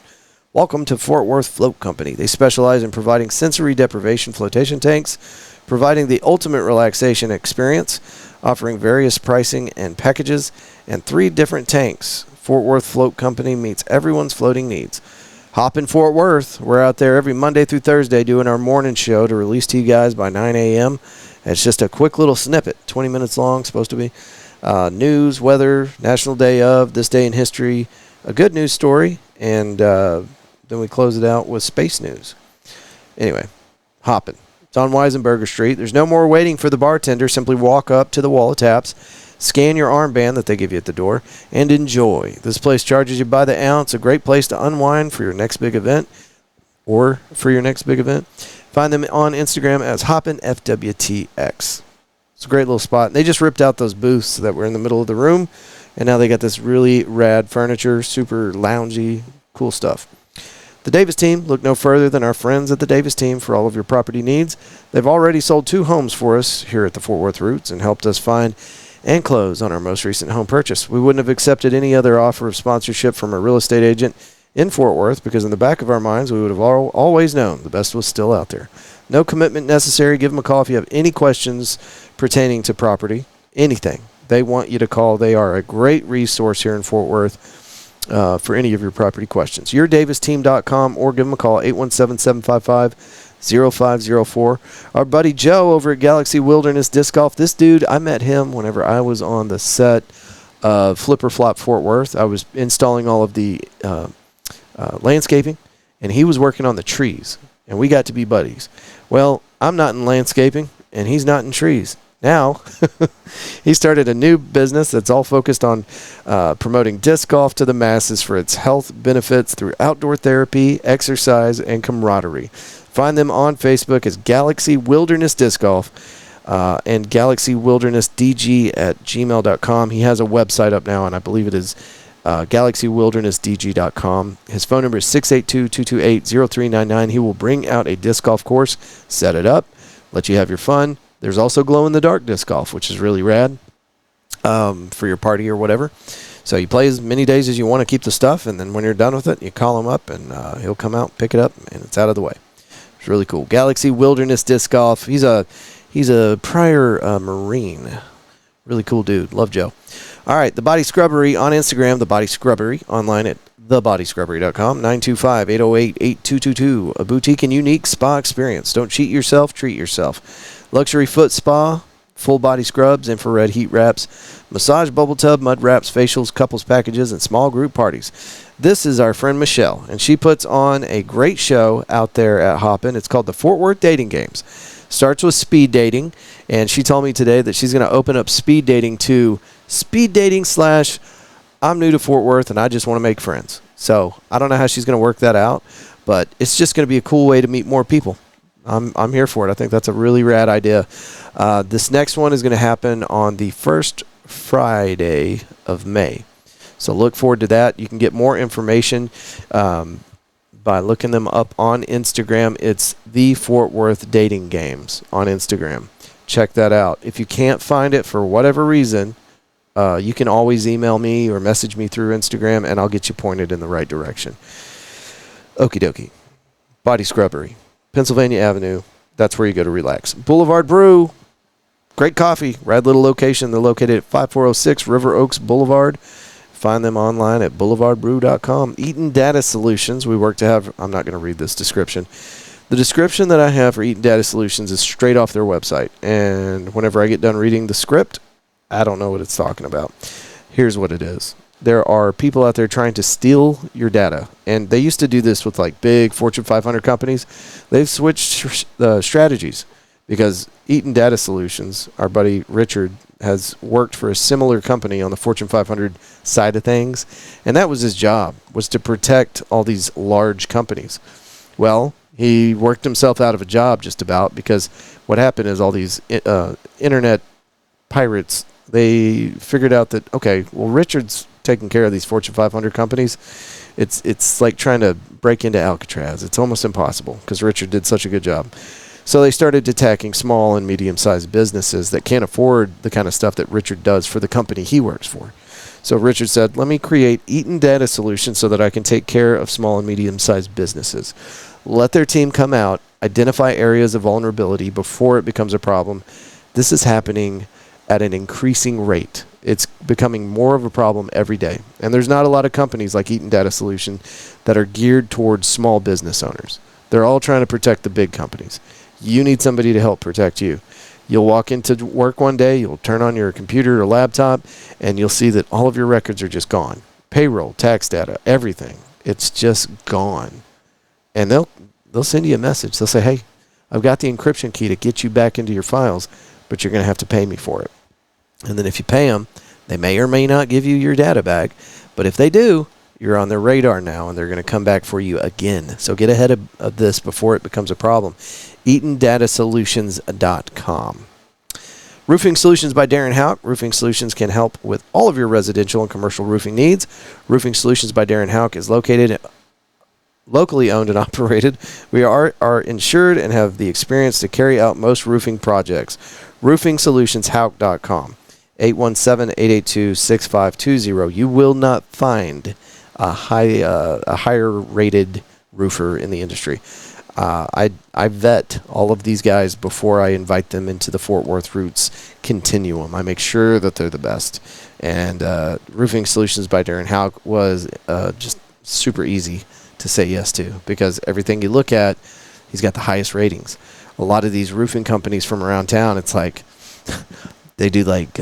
Welcome to Fort Worth Float Company. They specialize in providing sensory deprivation flotation tanks, providing the ultimate relaxation experience, offering various pricing and packages, and 3 different tanks. Fort Worth Float Company meets everyone's floating needs. Hoppin Fort Worth. We're out there every Monday through Thursday doing our morning show to release to you guys by 9 a.m. It's just a quick little snippet, 20 minutes long, supposed to be. News, weather, National Day of, this day in history, a good news story, and then we close it out with space news. Anyway, Hoppin. It's on Weisenberger Street. There's no more waiting for the bartender. Simply walk up to the wall of taps, scan your armband that they give you at the door, and enjoy. This place charges you by the ounce. A great place to unwind for your next big event. Find them on Instagram as HoppinFWTX. It's a great little spot. They just ripped out those booths that were in the middle of the room, and now they got this really rad furniture, super loungy, cool stuff. The Davis team, look no further than our friends at the Davis team for all of your property needs. They've already sold 2 homes for us here at the Fort Worth Roots and helped us find and close on our most recent home purchase. We wouldn't have accepted any other offer of sponsorship from a real estate agent in Fort Worth because in the back of our minds, we would have always known the best was still out there. No commitment necessary. Give them a call if you have any questions pertaining to property, anything. They want you to call. They are a great resource here in Fort Worth for any of your property questions. YourDavisTeam.com or give them a call, 817-755-0504. Our buddy Joe over at Galaxy Wilderness Disc Golf. This dude, I met him whenever I was on the set of Flipper Flop Fort Worth. I was installing all of the landscaping, and he was working on the trees, and we got to be buddies. Well, I'm not in landscaping, and he's not in trees. Now, he started a new business that's all focused on promoting disc golf to the masses for its health benefits through outdoor therapy, exercise, and camaraderie. Find them on Facebook as Galaxy Wilderness Disc Golf and GalaxyWildernessDG@gmail.com. He has a website up now, and I believe it is GalaxyWildernessDG.com. His phone number is 682-228-0399. He will bring out a disc golf course, set it up, let you have your fun. There's also glow-in-the-dark disc golf, which is really rad for your party or whatever. So you play as many days as you want to keep the stuff, and then when you're done with it, you call him up, and he'll come out, pick it up, and it's out of the way. It's really cool. Galaxy Wilderness Disc Golf. He's a prior Marine. Really cool dude. Love Joe. All right, The Body Scrubbery on Instagram, The Body Scrubbery, online at thebodyscrubbery.com, 925-808-8222. A boutique and unique spa experience. Don't cheat yourself, treat yourself. Luxury foot spa, full body scrubs, infrared heat wraps, massage bubble tub, mud wraps, facials, couples packages, and small group parties. This is our friend Michelle, and she puts on a great show out there at Hoppin. It's called the Fort Worth Dating Games. Starts with speed dating, and she told me today that she's going to open up speed dating to speed dating / I'm new to Fort Worth and I just want to make friends. So I don't know how she's going to work that out, but it's just going to be a cool way to meet more people. I'm here for it. I think that's a really rad idea. This next one is going to happen on the first Friday of May. So look forward to that. You can get more information by looking them up on Instagram. It's the Fort Worth Dating Games on Instagram. Check that out. If you can't find it for whatever reason, you can always email me or message me through Instagram, and I'll get you pointed in the right direction. Okie dokie. Body Scrubbery, Pennsylvania Avenue. That's where you go to relax. Boulevard Brew. Great coffee. Rad little location. They're located at 5406 River Oaks Boulevard. Find them online at boulevardbrew.com. Eaton Data Solutions. We work to have, I'm not going to read this description. The description that I have for Eaton Data Solutions is straight off their website. And whenever I get done reading the script, I don't know what it's talking about. Here's what it is. There are people out there trying to steal your data. And they used to do this with like big Fortune 500 companies. They've switched strategies because Eaton Data Solutions, our buddy Richard, has worked for a similar company on the Fortune 500 side of things. And that was his job, was to protect all these large companies. Well, he worked himself out of a job just about because what happened is all these internet pirates, they figured out that, okay, well, Richard's taking care of these Fortune 500 companies. It's like trying to break into Alcatraz. It's almost impossible because Richard did such a good job. So they started attacking small and medium-sized businesses that can't afford the kind of stuff that Richard does for the company he works for. So Richard said, let me create Eaton Data Solutions so that I can take care of small and medium-sized businesses. Let their team come out, identify areas of vulnerability before it becomes a problem. This is happening at an increasing rate. It's becoming more of a problem every day. And there's not a lot of companies like Eaton Data Solution that are geared towards small business owners. They're all trying to protect the big companies. You need somebody to help protect you. You'll walk into work one day, you'll turn on your computer or laptop, and you'll see that all of your records are just gone. Payroll, tax data, everything. It's just gone. And they'll send you a message. They'll say, hey, I've got the encryption key to get you back into your files, but you're going to have to pay me for it. And then if you pay them, they may or may not give you your data back. But if they do, you're on their radar now, and they're going to come back for you again. So get ahead of this before it becomes a problem. EatonDataSolutions.com. Roofing Solutions by Darren Houck. Roofing Solutions can help with all of your residential and commercial roofing needs. Roofing Solutions by Darren Houck is located locally owned and operated. We are insured and have the experience to carry out most roofing projects. RoofingSolutionsHouck.com. 817-882-6520. You will not find a higher rated roofer in the industry. I vet all of these guys before I invite them into the Fort Worth Roots continuum. I make sure that they're the best. And Roofing Solutions by Darren Hauk was just super easy to say yes to, because everything you look at, he's got the highest ratings. A lot of these roofing companies from around town, it's like they do like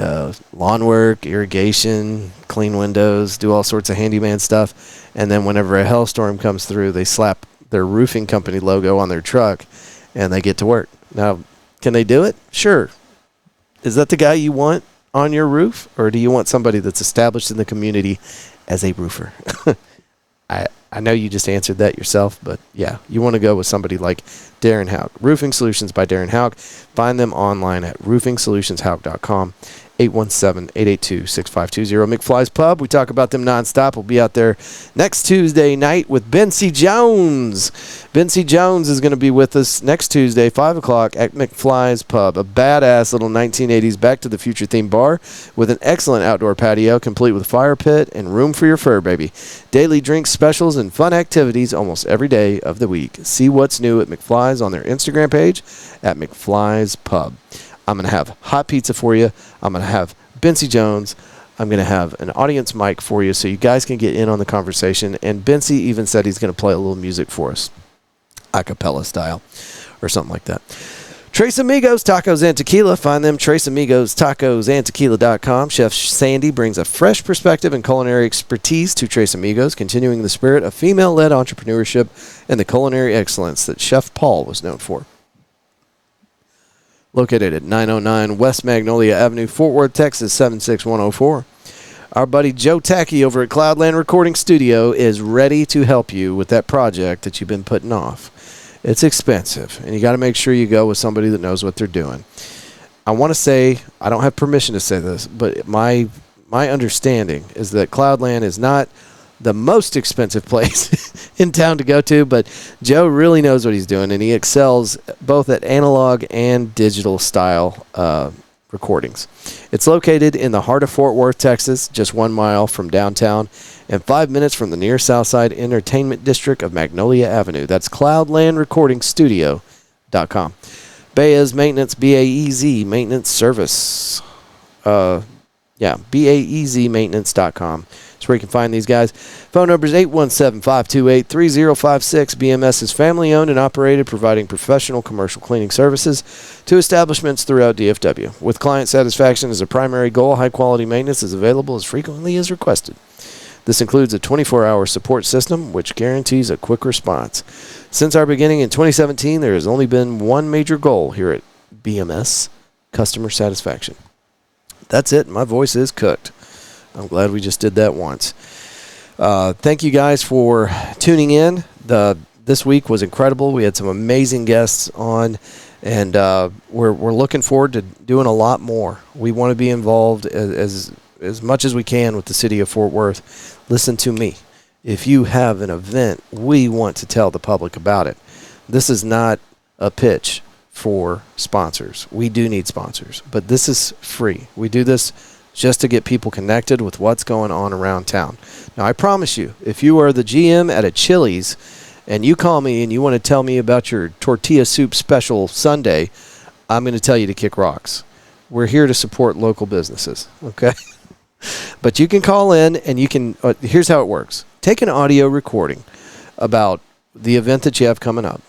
lawn work, irrigation, clean windows, do all sorts of handyman stuff. And then whenever a hailstorm comes through, they slap their roofing company logo on their truck and they get to work. Now, can they do it? Sure. Is that the guy you want on your roof, or do you want somebody that's established in the community as a roofer? I know you just answered that yourself, but yeah, you want to go with somebody like Darren Hauk. Roofing Solutions by Darren Hauk. Find them online at roofingsolutionshauk.com. 817-882-6520. McFly's Pub. We talk about them nonstop. We'll be out there next Tuesday night with Ben C. Jones. Ben C. Jones is going to be with us next Tuesday, 5 o'clock at McFly's Pub, a badass little 1980s Back to the Future themed bar with an excellent outdoor patio complete with fire pit and room for your fur baby. Daily drinks, specials, and fun activities almost every day of the week. See what's new at McFly's on their Instagram page at McFly's Pub. I'm going to have hot pizza for you. I'm going to have Bency Jones. I'm going to have an audience mic for you so you guys can get in on the conversation. And Bency even said he's going to play a little music for us, a cappella style or something like that. Tres Amigos Tacos and Tequila. Find them, Tres Amigos Tacos and Tequila.com. Chef Sandy brings a fresh perspective and culinary expertise to Tres Amigos, continuing the spirit of female-led entrepreneurship and the culinary excellence that Chef Paul was known for. Located at 909 West Magnolia Avenue, Fort Worth, Texas, 76104. Our buddy Joe Tacky over at Cloudland Recording Studio is ready to help you with that project that you've been putting off. It's expensive, and you got to make sure you go with somebody that knows what they're doing. I want to say, I don't have permission to say this, but my understanding is that Cloudland is not the most expensive place in town to go to, but Joe really knows what he's doing, and he excels both at analog and digital style recordings. It's located in the heart of Fort Worth, Texas, just 1 mile from downtown and 5 minutes from the near South Side Entertainment District of Magnolia Avenue. That's cloudlandrecordingstudio.com. Baez Maintenance, B-A-E-Z Maintenance Service. BAEZMaintenance.com. That's where you can find these guys. Phone number is 817-528-3056. BMS is family-owned and operated, providing professional commercial cleaning services to establishments throughout DFW. With client satisfaction as a primary goal, high-quality maintenance is available as frequently as requested. This includes a 24-hour support system, which guarantees a quick response. Since our beginning in 2017, there has only been one major goal here at BMS, customer satisfaction. That's it. My voice is cooked. I'm glad we just did that once. Thank you guys for tuning in. This week was incredible. We had some amazing guests on, and we're looking forward to doing a lot more. We want to be involved as much as we can with the city of Fort Worth. Listen to me. If you have an event, we want to tell the public about it. This is not a pitch for sponsors. We do need sponsors, but this is free. We do this just to get people connected with what's going on around town. Now, I promise you, if you are the GM at a Chili's and you call me and you want to tell me about your tortilla soup special Sunday, I'm going to tell you to kick rocks. We're here to support local businesses, okay? But you can call in and you can, here's how it works. Take an audio recording about the event that you have coming up,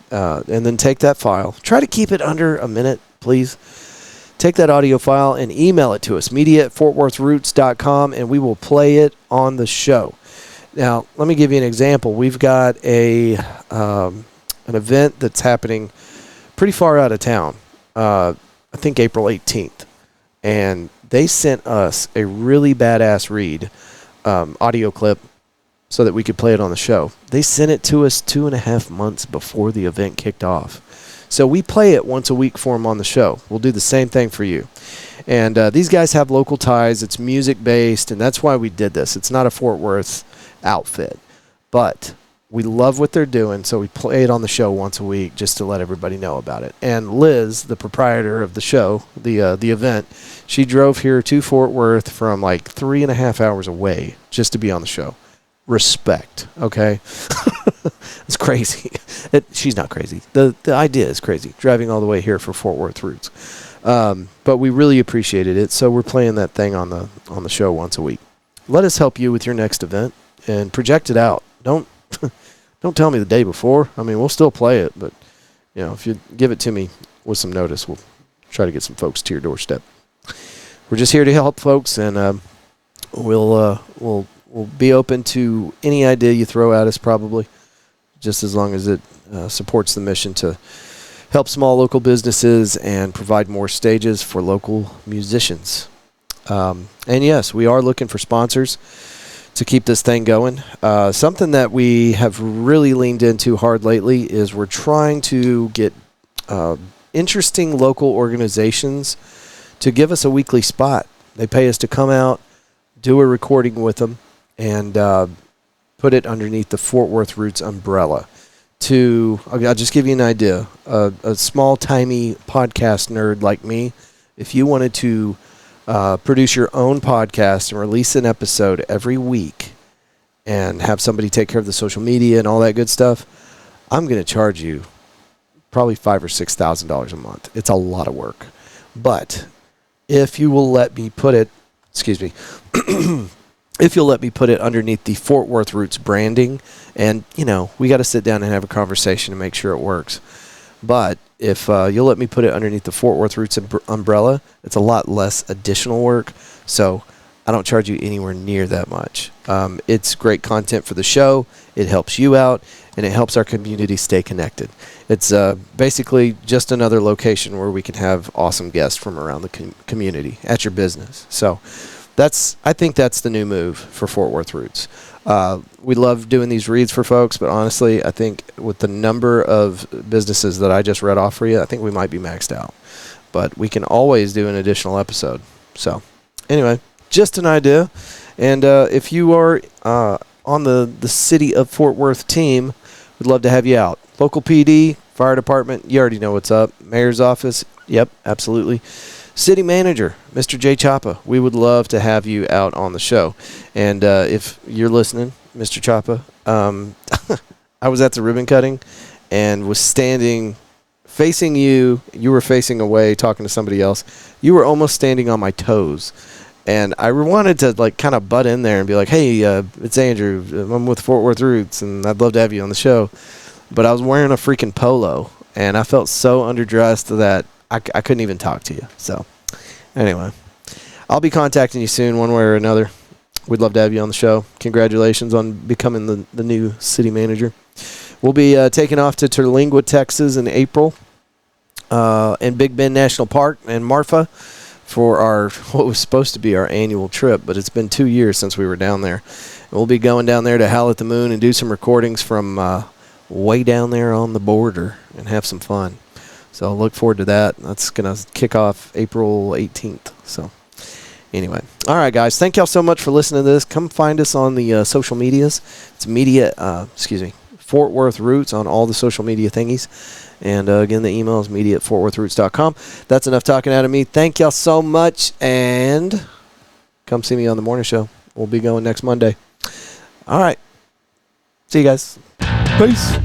and then take that file. Try to keep it under a minute, please. Take that audio file and email it to us, media@fortworthroots.com, and we will play it on the show. Now, let me give you an example. We've got an event that's happening pretty far out of town, I think April 18th, and they sent us a really badass read audio clip so that we could play it on the show. They sent it to us 2.5 months before the event kicked off. So we play it once a week for them on the show. We'll do the same thing for you. And these guys have local ties. It's music-based, and that's why we did this. It's not a Fort Worth outfit. But we love what they're doing, so we play it on the show once a week just to let everybody know about it. And Liz, the proprietor of the show, the event, she drove here to Fort Worth from like 3.5 hours away just to be on the show. respect, okay? It's crazy. She's not crazy. The idea is crazy, driving all the way here for Fort Worth Roots. But we really appreciated it, so we're playing that thing on the show once a week. Let us help you with your next event and project it out. Don't tell me the day before. I mean, we'll still play it, but if you give it to me with some notice, we'll try to get some folks to your doorstep. We're just here to help folks, and we'll be open to any idea you throw at us, probably, just as long as it supports the mission to help small local businesses and provide more stages for local musicians. And yes, we are looking for sponsors to keep this thing going. Something that we have really leaned into hard lately is we're trying to get interesting local organizations to give us a weekly spot. They pay us to come out, do a recording with them, and put it underneath the Fort Worth Roots umbrella. I'll just give you an idea. A small-timey podcast nerd like me, if you wanted to produce your own podcast and release an episode every week and have somebody take care of the social media and all that good stuff, I'm going to charge you probably $5,000 or $6,000 a month. It's a lot of work. But if you will let me put it, if you'll let me put it underneath the Fort Worth Roots branding, and, we got to sit down and have a conversation to make sure it works. But if you'll let me put it underneath the Fort Worth Roots umbrella, it's a lot less additional work, so I don't charge you anywhere near that much. It's great content for the show. It helps you out, and it helps our community stay connected. It's basically just another location where we can have awesome guests from around the community at your business. So I think that's the new move for Fort Worth Roots. We love doing these reads for folks, but honestly, I think with the number of businesses that I just read off for you, I think we might be maxed out. But we can always do an additional episode. So anyway, just an idea. And if you are on the City of Fort Worth team, we'd love to have you out. Local PD, fire department, you already know what's up. Mayor's office, yep, absolutely. City manager, Mr. J. Chapa, we would love to have you out on the show. And if you're listening, Mr. Chapa, I was at the ribbon cutting and was standing facing you. You were facing away talking to somebody else. You were almost standing on my toes. And I wanted to kind of butt in there and be like, hey, it's Andrew. I'm with Fort Worth Roots, and I'd love to have you on the show. But I was wearing a freaking polo, and I felt so underdressed that I couldn't even talk to you. So anyway, I'll be contacting you soon one way or another. We'd love to have you on the show. Congratulations on becoming the new city manager. We'll be taking off to Terlingua, Texas in April, and Big Bend National Park and Marfa for what was supposed to be our annual trip, but it's been 2 years since we were down there. And we'll be going down there to Howl at the Moon and do some recordings from way down there on the border and have some fun. So look forward to that. That's going to kick off April 18th. So anyway. All right, guys. Thank y'all so much for listening to this. Come find us on the social medias. It's Fort Worth Roots on all the social media thingies. And again, the email is media@fortworthroots.com. That's enough talking out of me. Thank y'all so much. And come see me on the morning show. We'll be going next Monday. All right. See you guys. Peace.